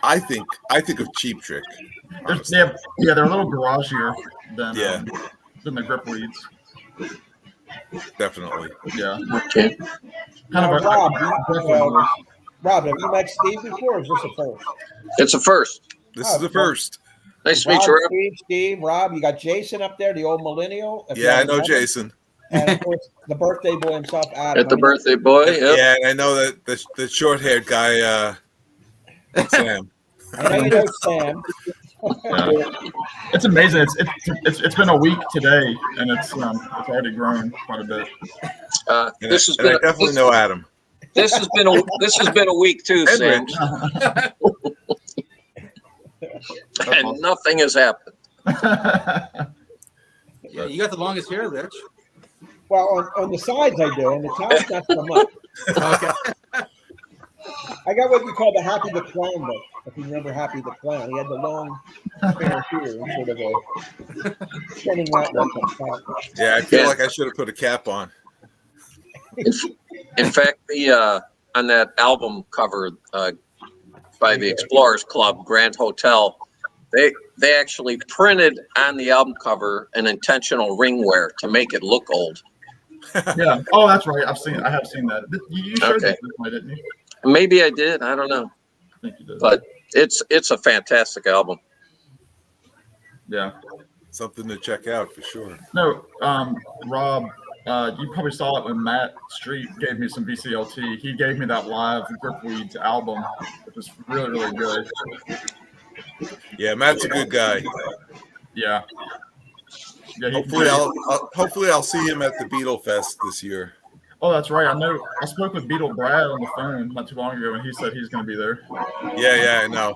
S7: I think of Cheap Trick.
S5: They're a little garagier than
S7: Yeah.
S5: Than the grip weeds.
S7: Definitely.
S5: Yeah.
S6: Okay.
S5: Kind of
S1: Rob,
S5: a
S1: Rob, have you met Steve before? Or is this a first?
S6: It's a first.
S7: This is the first.
S6: Nice to meet you, Rob.
S1: Steve, Rob. You got Jason up there, the old millennial.
S7: Yeah, I know Jason.
S1: And of course, the birthday boy himself, Adam.
S6: At the birthday boy. Yep.
S7: Yeah, and I know that the short-haired guy, Sam.
S1: I know you know Sam.
S5: It's amazing. It's been a week today, and it's already grown quite a bit.
S7: I definitely know Adam.
S6: This has been a week too, Sam. And nothing has happened.
S3: Yeah, you got the longest hair, Rich.
S1: Well, on the sides I do. On the top, not so much.
S3: Okay.
S1: I got what you call the Happy the Clown look. If you remember Happy the Clown, he had the long hair here, and sort of a spinning that look on top.
S7: Yeah, I feel like I should have put a cap on.
S6: In fact, the on that album cover by the Explorers Club, Grand Hotel, they actually printed on the album cover an intentional ring wear to make it look old.
S5: Yeah. Oh, that's right. I have seen that. You showed that, didn't you?
S6: Maybe I did. I don't know.
S5: I think you did.
S6: But it's a fantastic album.
S5: Yeah.
S7: Something to check out for sure.
S5: No, Rob, you probably saw it when Matt Street gave me some VCLT. He gave me that live Gripweeds album, which was really, really good.
S7: Yeah, Matt's a good guy.
S5: Yeah. Yeah.
S7: Hopefully I'll see him at the Beatle Fest this year.
S5: Oh, that's right. I know. I spoke with Beetle Brad on the phone not too long ago, and he said he's going to be there.
S7: Yeah, I know.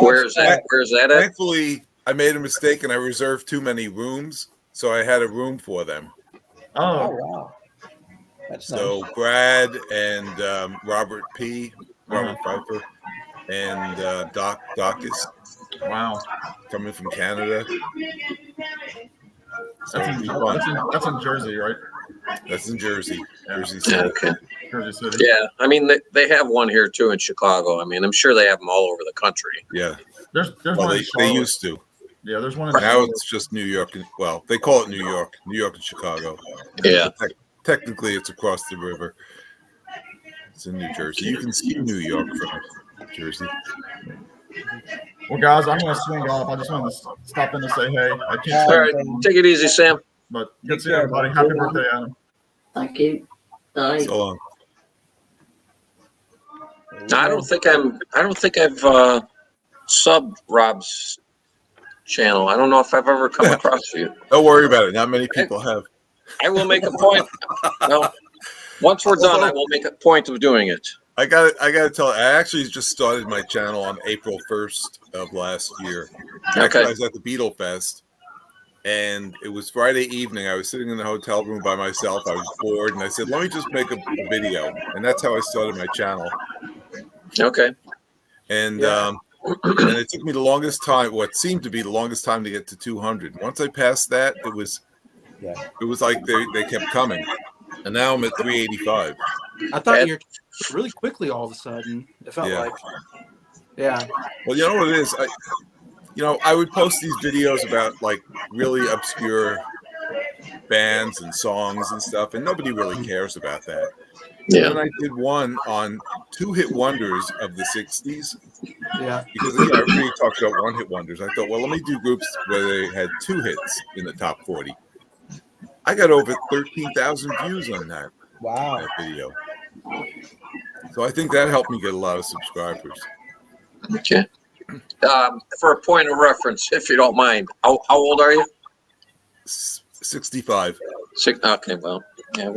S6: Where's that at?
S7: Thankfully, I made a mistake and I reserved too many rooms, so I had a room for them.
S5: Oh,
S1: wow. That's
S7: so
S1: nice.
S7: Brad and Robert Pfeiffer, and Doc is coming from Canada. So
S5: that's in Jersey, right?
S7: That's in Jersey. Jersey
S6: City.
S7: Okay.
S5: Jersey City.
S6: Yeah, I mean they have one here too in Chicago. I mean, I'm sure they have them all over the country.
S7: Yeah.
S5: There's
S7: well, they used to.
S5: Yeah, there's one.
S7: Now it's just New York. Well, they call it New York and Chicago.
S6: Yeah.
S7: Technically, it's across the river. It's in New Jersey. You can see New York from Jersey.
S5: Well, guys, I'm going to swing off. I just wanted to stop in to say hey. I can't.
S6: All right, take it easy, Sam.
S5: But good to see everybody. Happy birthday, Adam.
S2: Thank you. Bye.
S7: So long.
S6: I don't think I've subbed Rob's channel. I don't know if I've ever come across you.
S7: Don't worry about it. Not many people have.
S6: I will make a point. No, once we're done, I will make a point of doing it.
S7: I got to tell. I actually just started my channel on April 1st of last year. Actually, I was at the Beatle Fest, and it was Friday evening. I was sitting in the hotel room by myself. I was bored, and I said, "Let me just make a video," and that's how I started my channel.
S6: Okay.
S7: And and it took me the longest time. What seemed to be the longest time to get to 200. Once I passed that, it was like they kept coming, and now I'm at 385.
S3: I thought you're really quickly all of a sudden. It felt like, yeah.
S7: Well, you know what it is. I would post these videos about like really obscure bands and songs and stuff, and nobody really cares about that.
S6: Yeah.
S7: And I did one on 2-hit wonders of the 60s.
S3: Yeah.
S7: Because everybody talks about 1-hit wonders. I thought, well, let me do groups where they had 2 hits in the top 40. I got over 13,000 views on that.
S1: Wow.
S7: That video. So I think that helped me get a lot of subscribers.
S6: Okay. For a point of reference, if you don't mind, how old are you?
S7: 65.
S6: Okay, well, yeah,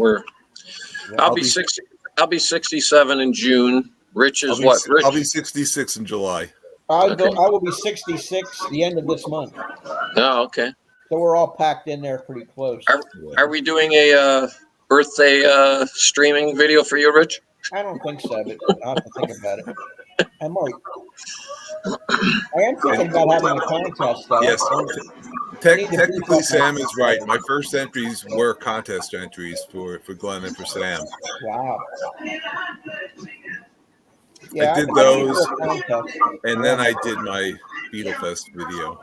S6: I'll be 60. I'll be 67 in June. Rich is what? Rich?
S7: I'll be 66 in July.
S1: I will be 66 the end of this month.
S6: Oh, okay.
S1: So we're all packed in there pretty close.
S6: Are we doing a birthday streaming video for you, Rich?
S1: I don't think so, but I'll have to think about it. I might. I am thinking about having a contest, though.
S7: Yes. Technically, Sam is right. My first entries were contest entries for Glenn and for Sam.
S1: Wow. Yeah,
S7: I did
S1: I
S7: those,
S1: do a contest.
S7: and then I did my Beetlefest video.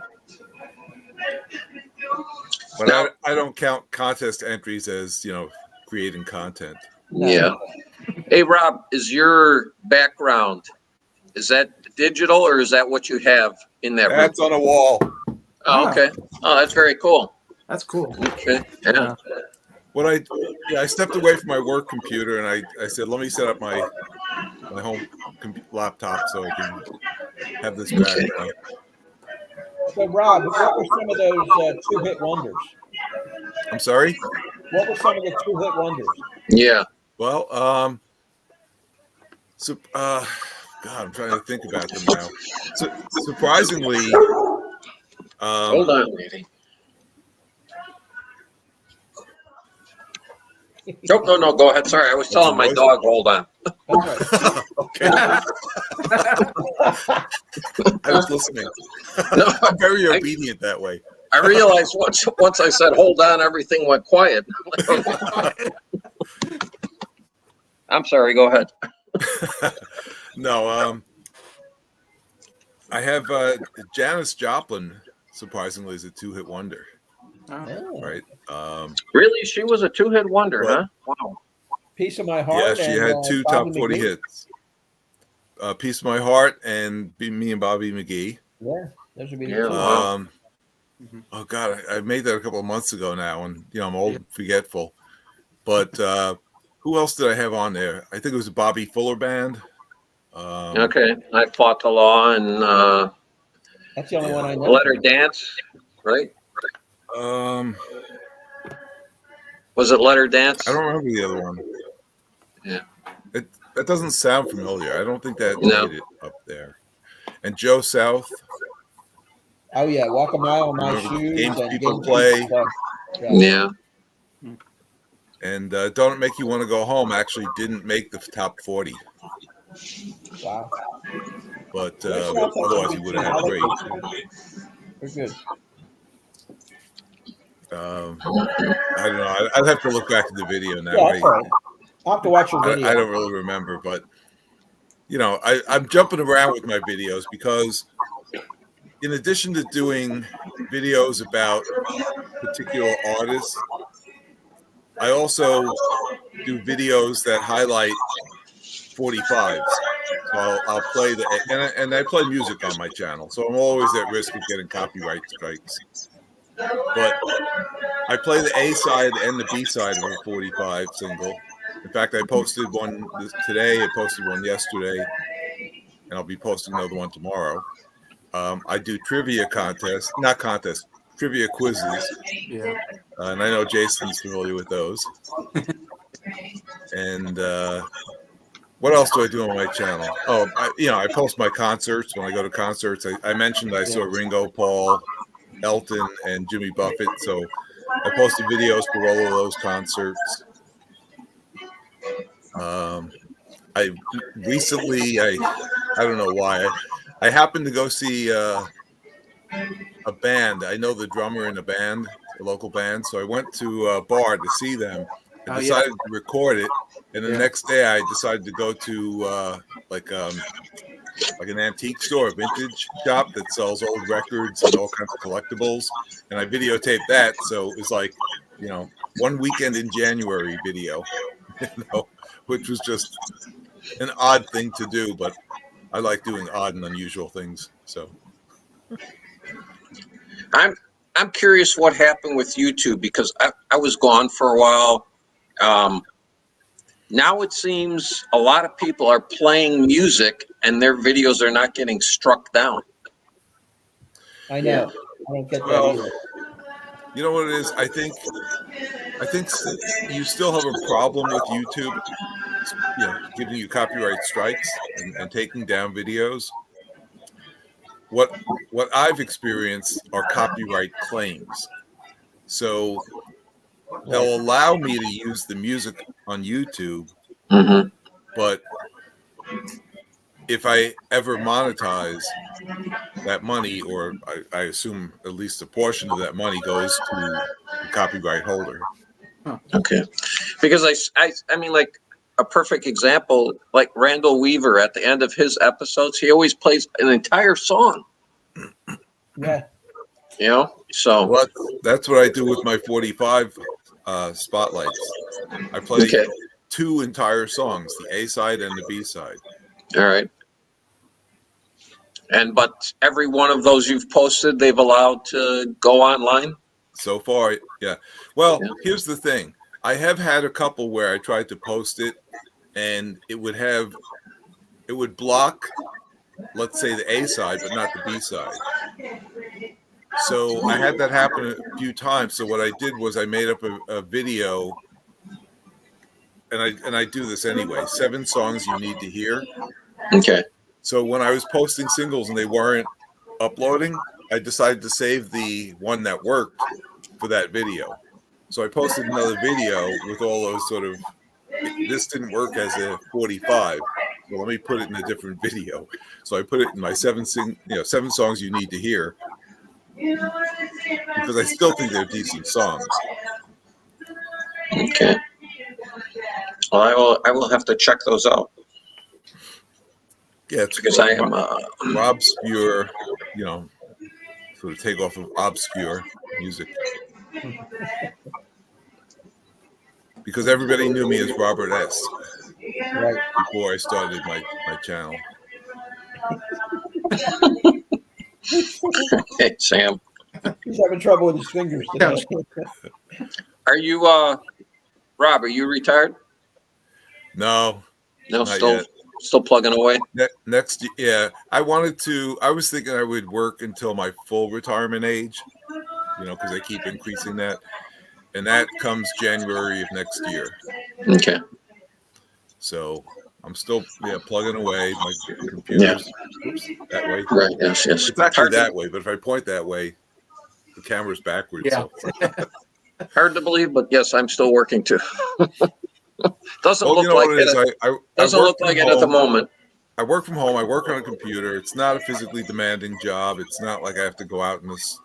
S7: But
S6: Now-
S7: I don't count contest entries as, creating content.
S1: No.
S6: Yeah. Hey, Rob, is your background, is that digital or is that what you have in that room?
S7: That's on a wall.
S6: Oh, okay. Oh, that's very cool.
S3: That's cool.
S6: Okay. Yeah.
S7: When I stepped away from my work computer and I said, let me set up my home laptop so I can have this background.
S1: So, Rob, what were some of those two-hit wonders?
S7: I'm sorry?
S1: What were some of the two-hit wonders?
S6: Yeah.
S7: Well, God, I'm trying to think about them now. Surprisingly,
S6: Hold on, lady. No, go ahead. Sorry, I was telling my dog, hold on.
S7: Okay. I was listening.
S6: No,
S7: I'm very obedient that way.
S6: I realized once I said hold on, everything went quiet. I'm sorry, go ahead.
S7: No, I have Janis Joplin, surprisingly, is a two-hit wonder.
S3: Oh.
S7: Right?
S6: Really? She was a two-hit wonder,
S7: Well,
S6: huh? Wow.
S1: Piece of My Heart.
S7: Yeah, she
S1: and,
S7: had two
S1: Bobby
S7: top 40
S1: McGee.
S7: hits. Piece of My Heart and Me and Bobby McGee.
S1: Yeah, those would be
S6: Yeah,
S1: the two.
S6: wow.
S7: Oh God, I made that a couple of months ago now, and I'm old and forgetful. But who else did I have on there? I think it was a Bobby Fuller band.
S6: Okay, I fought the law and
S1: That's the only one I know.
S6: let her dance, right? Was it Let Her Dance?
S7: I don't remember the other one.
S6: Yeah.
S7: That doesn't sound familiar. I don't think that
S6: No.
S7: made it up there. And Joe South.
S1: Oh yeah, Walk a Mile in My
S7: Remember
S1: Shoes.
S7: Games
S1: and
S7: People
S1: Games
S7: Play.
S1: People Play.
S6: Yeah.
S7: And Don't It Make You Want to Go Home actually didn't make the top 40.
S1: Wow.
S7: But otherwise he would have had three.
S1: They're good.
S7: I don't know. I'd have to look back at the video now.
S1: Yeah, that's all right. I'll have to watch your video.
S7: I don't really remember, but I'm jumping around with my videos because in addition to doing videos about particular artists, I also do videos that highlight 45s. So I'll play and I play music on my channel, so I'm always at risk of getting copyright strikes. But I play the A side and the B side of a 45 single. In fact, I posted one today. I posted one yesterday, and I'll be posting another one tomorrow. I do trivia trivia quizzes.
S3: Yeah.
S7: And I know Jason's familiar with those. And what else do I do on my channel? Oh, I post my concerts when I go to concerts. I mentioned I saw Ringo, Paul, Elton, and Jimmy Buffett. So I posted videos for all of those concerts. I recently, I don't know why, I happened to go see a band. I know the drummer in the band, a local band. So I went to a bar to see them. I decided to record it. And the next day I decided to go to like an antique store, a vintage shop that sells old records and all kinds of collectibles. And I videotaped that. So it was like, one weekend in January video, which was just an odd thing to do, but I like doing odd and unusual things. So
S6: I'm curious what happened with YouTube because I was gone for a while. Now it seems a lot of people are playing music and their videos are not getting struck down.
S1: I know. I don't get that either.
S7: You know what it is? I think you still have a problem with YouTube, giving you copyright strikes and taking down videos. What I've experienced are copyright claims. So they'll allow me to use the music on YouTube, but if I ever monetize, that money, or I assume at least a portion of that money, goes to the copyright holder.
S6: Okay, because I mean, like, a perfect example, like Randall Weaver at the end of his episodes, he always plays an entire song.
S1: Yeah.
S6: You know, so
S7: Well, that's what I do with my 45 spotlights. I play
S6: okay,
S7: 2 entire songs, the A side and the B side.
S6: all right. But every one of those you've posted, they've allowed to go online.
S7: So far, yeah. Well,
S6: Yeah.
S7: here's the thing. I have had a couple where I tried to post it, and it would block, let's say, the A side, but not the B side. So I had that happen a few times. So what I did was I made up a video, and I do this anyway. 7 songs you need to hear.
S6: Okay.
S7: So when I was posting singles and they weren't uploading, I decided to save the one that worked for that video. So I posted another video with all those sort of, this didn't work as a 45. So let me put it in a different video. So I put it in my 7 songs you need to hear, because I still think they're decent songs.
S6: Okay. Well, I will have to check those out
S7: Yeah, it's
S6: because I am.
S7: obscure, sort of take off of obscure music. Because everybody knew me as Robert S.
S1: Right.
S7: before I started my channel.
S6: Hey, Sam,
S1: He's having trouble with his fingers today.
S6: are you, Rob? Are you retired?
S7: No,
S6: No,
S7: not yet.
S6: still plugging away.
S7: Next, yeah. I was thinking I would work until my full retirement age, because I keep increasing that. And that comes January of next year.
S6: Okay.
S7: So I'm still plugging away. My computer's that way.
S6: Right. Yes.
S7: It's actually that way, but if I point that way, the camera's backwards.
S3: Yeah.
S7: So.
S6: Hard to believe, but yes, I'm still working too. Doesn't
S7: Well,
S6: look like
S7: what it is.
S6: it. Doesn't look like it at the moment.
S7: I work from home. I work on a computer. It's not a physically demanding job. It's not like I have to go out in this,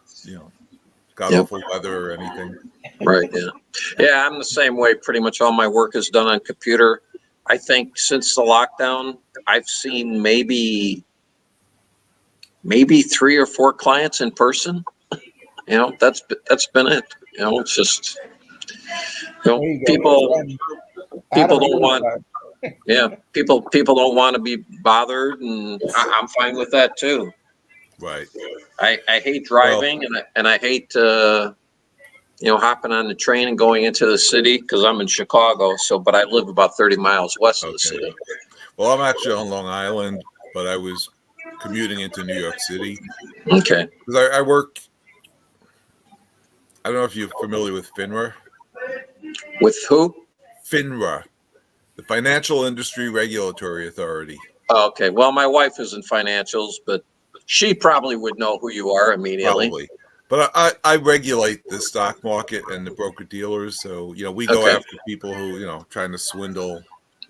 S7: god awful weather or anything.
S6: Right. Yeah. Yeah. I'm the same way. Pretty much all my work is done on computer. I think since the lockdown, I've seen maybe 3 or 4 clients in person. That's been it. It's just people don't want. Yeah, people don't want to be bothered, and I'm fine with that too.
S7: Right.
S6: I hate driving, and I hate hopping on the train and going into the city because I'm in Chicago. But I live about 30 miles west of the city.
S7: Well, I'm actually on Long Island, but I was commuting into New York City.
S6: Okay.
S7: Because I work. I don't know if you're familiar with FINRA.
S6: With who?
S7: FINRA, the Financial Industry Regulatory Authority.
S6: Oh, okay. Well, my wife is in financials, but she probably would know who you are immediately.
S7: Probably. But I regulate the stock market and the broker dealers. So, we go after people who, trying to swindle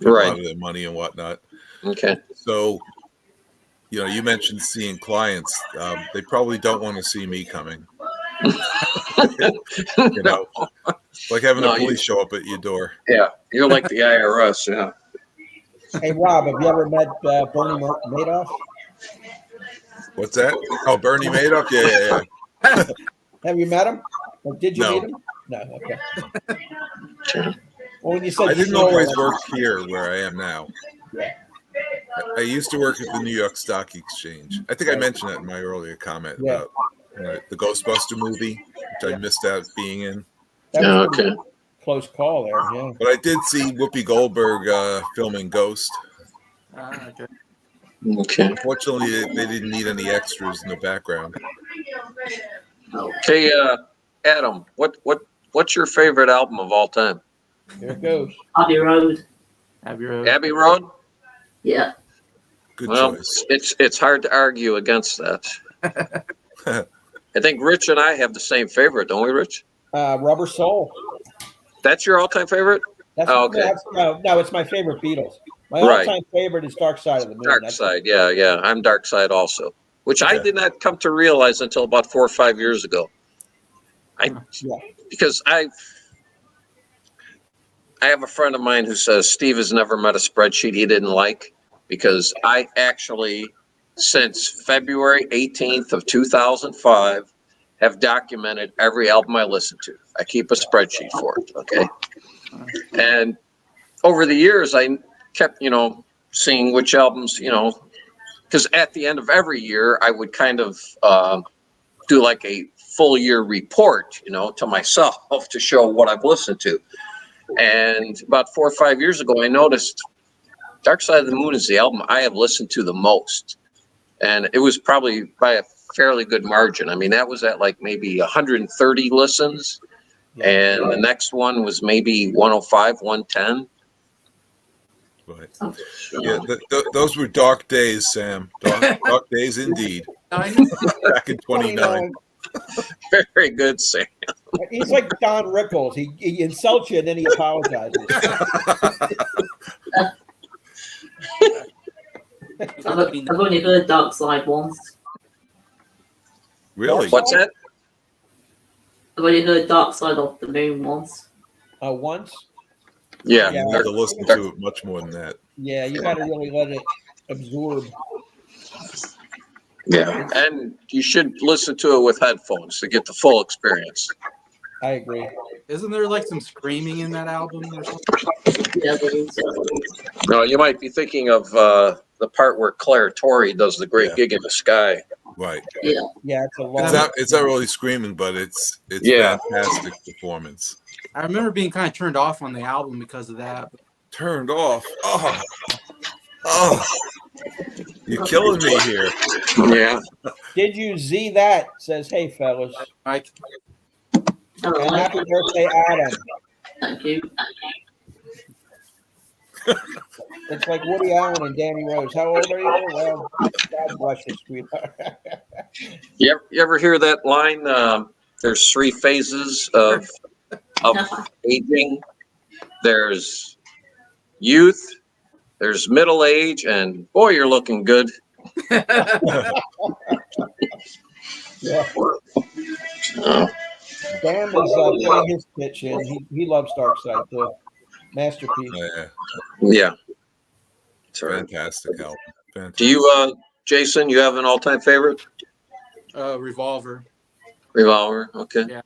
S7: a lot of their money and whatnot.
S6: Okay.
S7: So, you mentioned seeing clients. They probably don't want to see me coming. Like having the police show up at your door.
S6: Yeah. You're like the IRS. Yeah.
S1: Hey, Rob, have you ever met Bernie Madoff?
S7: What's that? Oh, Bernie Madoff? Yeah.
S1: Have you met him? Or did you meet him? No. Okay. Well, when you said
S7: I didn't always work here where I am now.
S1: Yeah.
S7: I used to work at the New York Stock Exchange. I think I mentioned that in my earlier comment about the Ghostbuster movie, which I missed out being in.
S1: That was a close call there, yeah.
S7: But I did see Whoopi Goldberg filming Ghost.
S3: Okay.
S6: Okay.
S7: Unfortunately, they didn't need any extras in the background.
S6: Okay, Adam, what's your favorite album of all time?
S1: Here it goes.
S2: Abbey Road.
S6: Abbey Road?
S2: Yeah.
S7: Good
S6: Well,
S7: choice.
S6: it's hard to argue against that. I think Rich and I have the same favorite, don't we, Rich?
S1: Rubber Soul.
S6: That's your all-time favorite? Okay.
S1: No, it's my favorite Beatles. My all-time favorite is Dark Side of the Moon.
S6: Dark Side, yeah. I'm Dark Side also, which I did not come to realize until about 4 or 5 years ago. Because I have a friend of mine who says Steve has never met a spreadsheet he didn't like, because I actually, since February 18th of 2005, have documented every album I listen to. I keep a spreadsheet for it, okay? And over the years, I kept, seeing which albums, because at the end of every year, I would kind of do like a full year report, to myself to show what I've listened to. And about 4 or 5 years ago, I noticed Dark Side of the Moon is the album I have listened to the most. And it was probably by a fairly good margin. I mean, that was at like maybe 130 listens. And the next one was maybe 105, 110.
S7: Right. Yeah, those were dark days, Sam. Dark days indeed. Back in 29.
S6: Very good, Sam.
S1: He's like Don Rickles. He insults you and then he apologizes.
S2: I've only heard Dark Side once.
S7: Really?
S6: What's that?
S2: I've only heard Dark Side of the Moon once.
S1: Once?
S6: Yeah.
S7: You have to listen to it much more than that.
S1: Yeah, you got to really let it absorb.
S6: Yeah. And you should listen to it with headphones to get the full experience.
S1: I agree.
S3: Isn't there like some screaming in that album or something?
S2: Yeah, there is.
S6: No, you might be thinking of the part where Claire Torrey does the Great Gig in the Sky.
S7: Right.
S2: Yeah.
S1: Yeah, it's a long.
S7: It's not really screaming, but it's
S6: Yeah.
S7: fantastic performance.
S3: I remember being kind of turned off on the album because of that.
S7: Turned off. Oh, you're killing me here.
S6: Yeah.
S1: Did you see that? Says, hey, fellas.
S3: Like,
S2: All
S1: And
S2: right.
S1: happy birthday, Adam.
S2: Thank you.
S1: It's like Woody Allen and Danny Rose. How old are you? Well, God bless you, sweetheart.
S6: You ever hear that line? There's 3 phases of aging. There's youth, there's middle age, and boy, you're looking good.
S1: Yeah.
S6: Oh,
S1: Dan is putting his pitch in. He loves Dark Side too. Masterpiece.
S7: Yeah,
S6: yeah. That's right.
S7: fantastic album. Fantastic.
S6: Do you, Jason, you have an all-time favorite?
S3: Revolver.
S6: Revolver, okay.
S3: Yeah.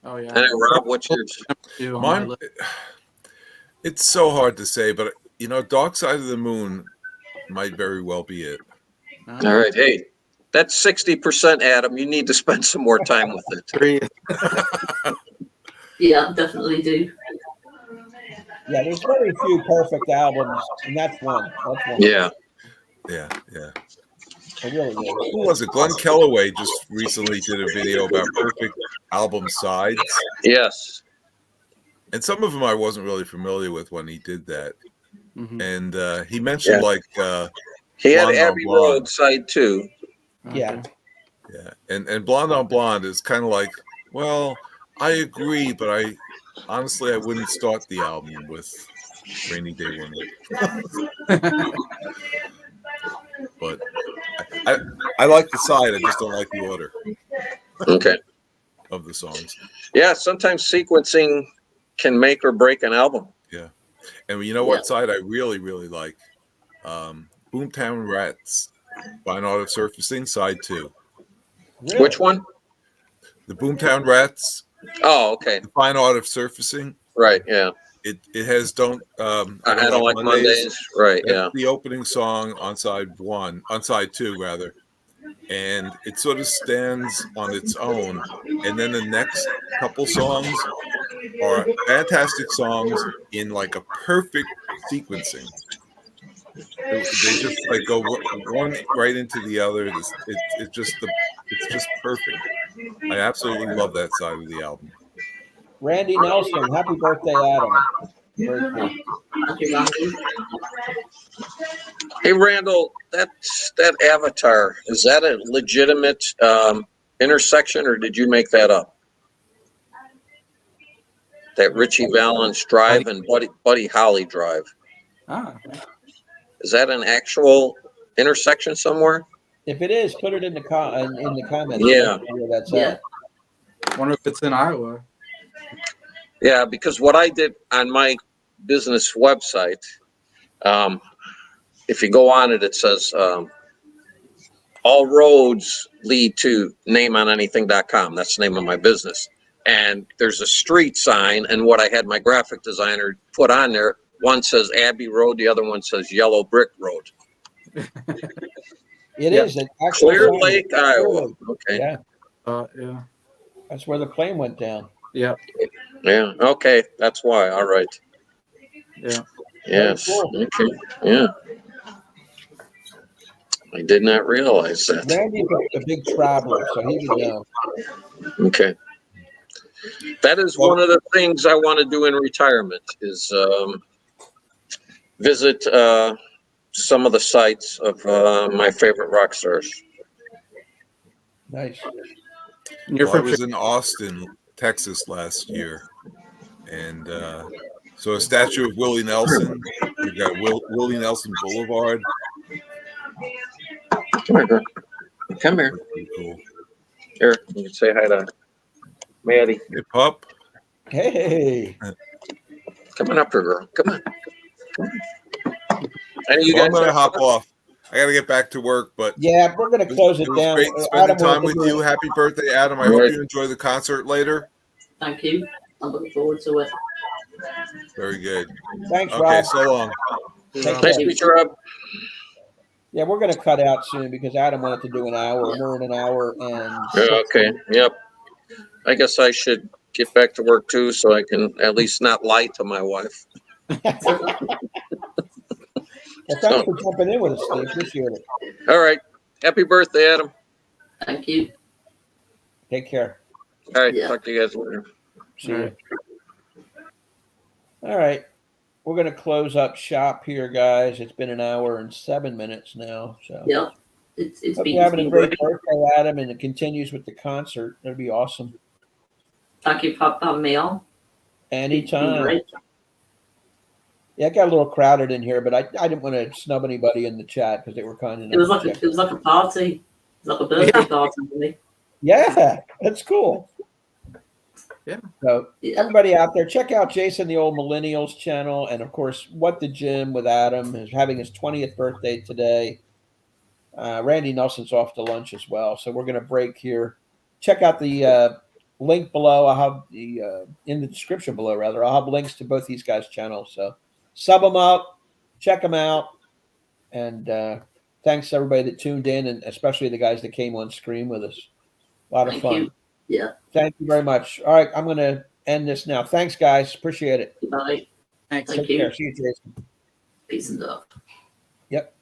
S3: Oh yeah.
S6: And then Rob, what's yours?
S3: Two on my
S7: Mine,
S3: list.
S7: it's so hard to say, but Dark Side of the Moon might very well be it.
S6: All right, hey, that's 60%, Adam. You need to spend some more time with it.
S3: Three.
S2: Yeah, definitely do.
S1: Yeah, there's very few perfect albums, and that's one. That's one.
S6: Yeah.
S7: Yeah.
S1: It really is.
S7: Who was it? Glenn Kellaway just recently did a video about perfect album sides.
S6: Yes.
S7: And some of them I wasn't really familiar with when he did that.
S3: Mhm.
S7: And he mentioned
S6: He had
S7: Blonde on
S6: Abbey
S7: Blonde.
S6: Road side 2.
S1: Yeah.
S7: Yeah, and Blonde on Blonde is kind of like, well, I agree, but I wouldn't start the album with Rainy Day Women. But I like the side, I just don't like the order
S6: Okay.
S7: of the songs.
S6: Yeah, sometimes sequencing can make or break an album.
S7: And you know what side I really, really like? Boomtown Rats, Fine Art of Surfacing, side 2.
S1: Really?
S6: Which one?
S7: The Boomtown Rats,
S6: Oh, okay.
S7: the Fine Art of Surfacing.
S6: Right, yeah.
S7: It has I
S6: don't like Mondays. Right,
S7: That's
S6: yeah.
S7: the opening song on side 2 rather, and it sort of stands on its own. And then the next couple songs are fantastic songs in like a perfect sequencing. They just like go one right into the other. It's just perfect. I absolutely love that side of the album.
S1: Randy Nelson, happy birthday, Adam. Very cool.
S2: Thank you, Randy.
S6: Hey, Randall, that Avatar, is that a legitimate intersection, or did you make that up? That Richie Valens Drive and Buddy Holly Drive.
S3: Ah,
S6: Is that an actual intersection somewhere?
S1: If it is, put it in the comments.
S6: Yeah.
S1: Where that's
S2: Yeah.
S1: at.
S3: wonder if it's in Iowa.
S6: Yeah, because what I did on my business website. If you go on it, it says all roads lead to nameonanything.com. That's the name of my business. And there's a street sign, and what I had my graphic designer put on there, one says Abbey Road, the other one says Yellow Brick Road.
S1: It
S3: Yeah.
S1: is an actual
S6: Clear
S1: sign.
S6: Lake, Iowa. Okay.
S1: Yeah,
S3: Yeah.
S1: that's where the plane went down.
S3: Yeah.
S6: Yeah. Okay. That's why. All right.
S3: Yeah.
S6: Yes.
S1: Cool.
S6: Okay. Yeah. I did not realize that.
S1: Randy's a big traveler, so he would know.
S6: Okay. That is one of the things I want to do in retirement is visit some of the sites of my favorite rock stars.
S1: Nice.
S3: You're
S7: Well, I
S3: from
S7: was in Austin, Texas last year, and so a statue of Willie Nelson. We've got Willie Nelson Boulevard.
S6: Come here, girl. Come here.
S7: Pretty cool.
S6: Here, you can say hi to Maddie.
S7: Hey, pup.
S1: Hey.
S6: Come on up here, girl. Come on. And you
S7: Well, I'm
S6: guys
S7: gonna hop off. I got to get back to work, but
S1: Yeah, we're gonna close it
S7: was
S1: down.
S7: great spending
S1: Adam
S7: time
S1: wanted
S7: with
S1: to
S7: you.
S1: do-
S7: Happy birthday, Adam. I hope you enjoy the concert later.
S2: Thank you. I'm looking forward to it.
S7: Very good.
S1: Thanks,
S7: Okay,
S1: Rob.
S7: so long.
S1: Take
S6: Nice
S1: care.
S6: to meet you, Rob.
S1: Yeah, we're gonna cut out soon because Adam wanted to do an hour. We're in an hour and
S6: Yeah, okay. Yep. I guess I should get back to work too, so I can at least not lie to my wife.
S1: Well, thanks for jumping in with us, Steve. Appreciate it.
S6: All right. Happy birthday, Adam.
S2: Thank you.
S1: Take care.
S6: All right.
S2: Yeah.
S6: Talk to you guys later.
S1: See you. All right. We're going to close up shop here, guys. It's been an hour and 7 minutes now. So,
S2: Yeah. It's
S1: hope
S2: been,
S1: you're
S2: it's
S1: having a
S2: been
S1: great
S2: great.
S1: birthday, Adam, and it continues with the concert. That'd be awesome.
S2: Thank you for having me on. It's been
S1: Anytime.
S2: great.
S1: Yeah, it got a little crowded in here, but I didn't want to snub anybody in the chat because they were kind enough.
S2: It was
S1: to
S2: like
S1: check.
S2: it was like a party. It was like a birthday party for me.
S1: Yeah, that's cool.
S3: Yeah.
S1: So
S2: Yeah.
S1: everybody out there, check out Jason the Old Millennials channel, and of course, What the Gym with Adam is having his 20th birthday today. Randy Nelson's off to lunch as well, so we're going to break here. Check out the link below. I'll have the in the description below. Rather, I'll have links to both these guys' channels. So sub them up, check them out, and thanks to everybody that tuned in, and especially the guys that came on screen with us. A lot of
S2: Thank
S1: fun.
S2: you. Yeah.
S1: Thank you very much. All right, I'm going to end this now. Thanks, guys. Appreciate it.
S2: Bye.
S3: Thanks.
S2: Thank
S1: Take
S2: you.
S1: care. See you, Jason.
S2: Peace and love.
S1: Yep.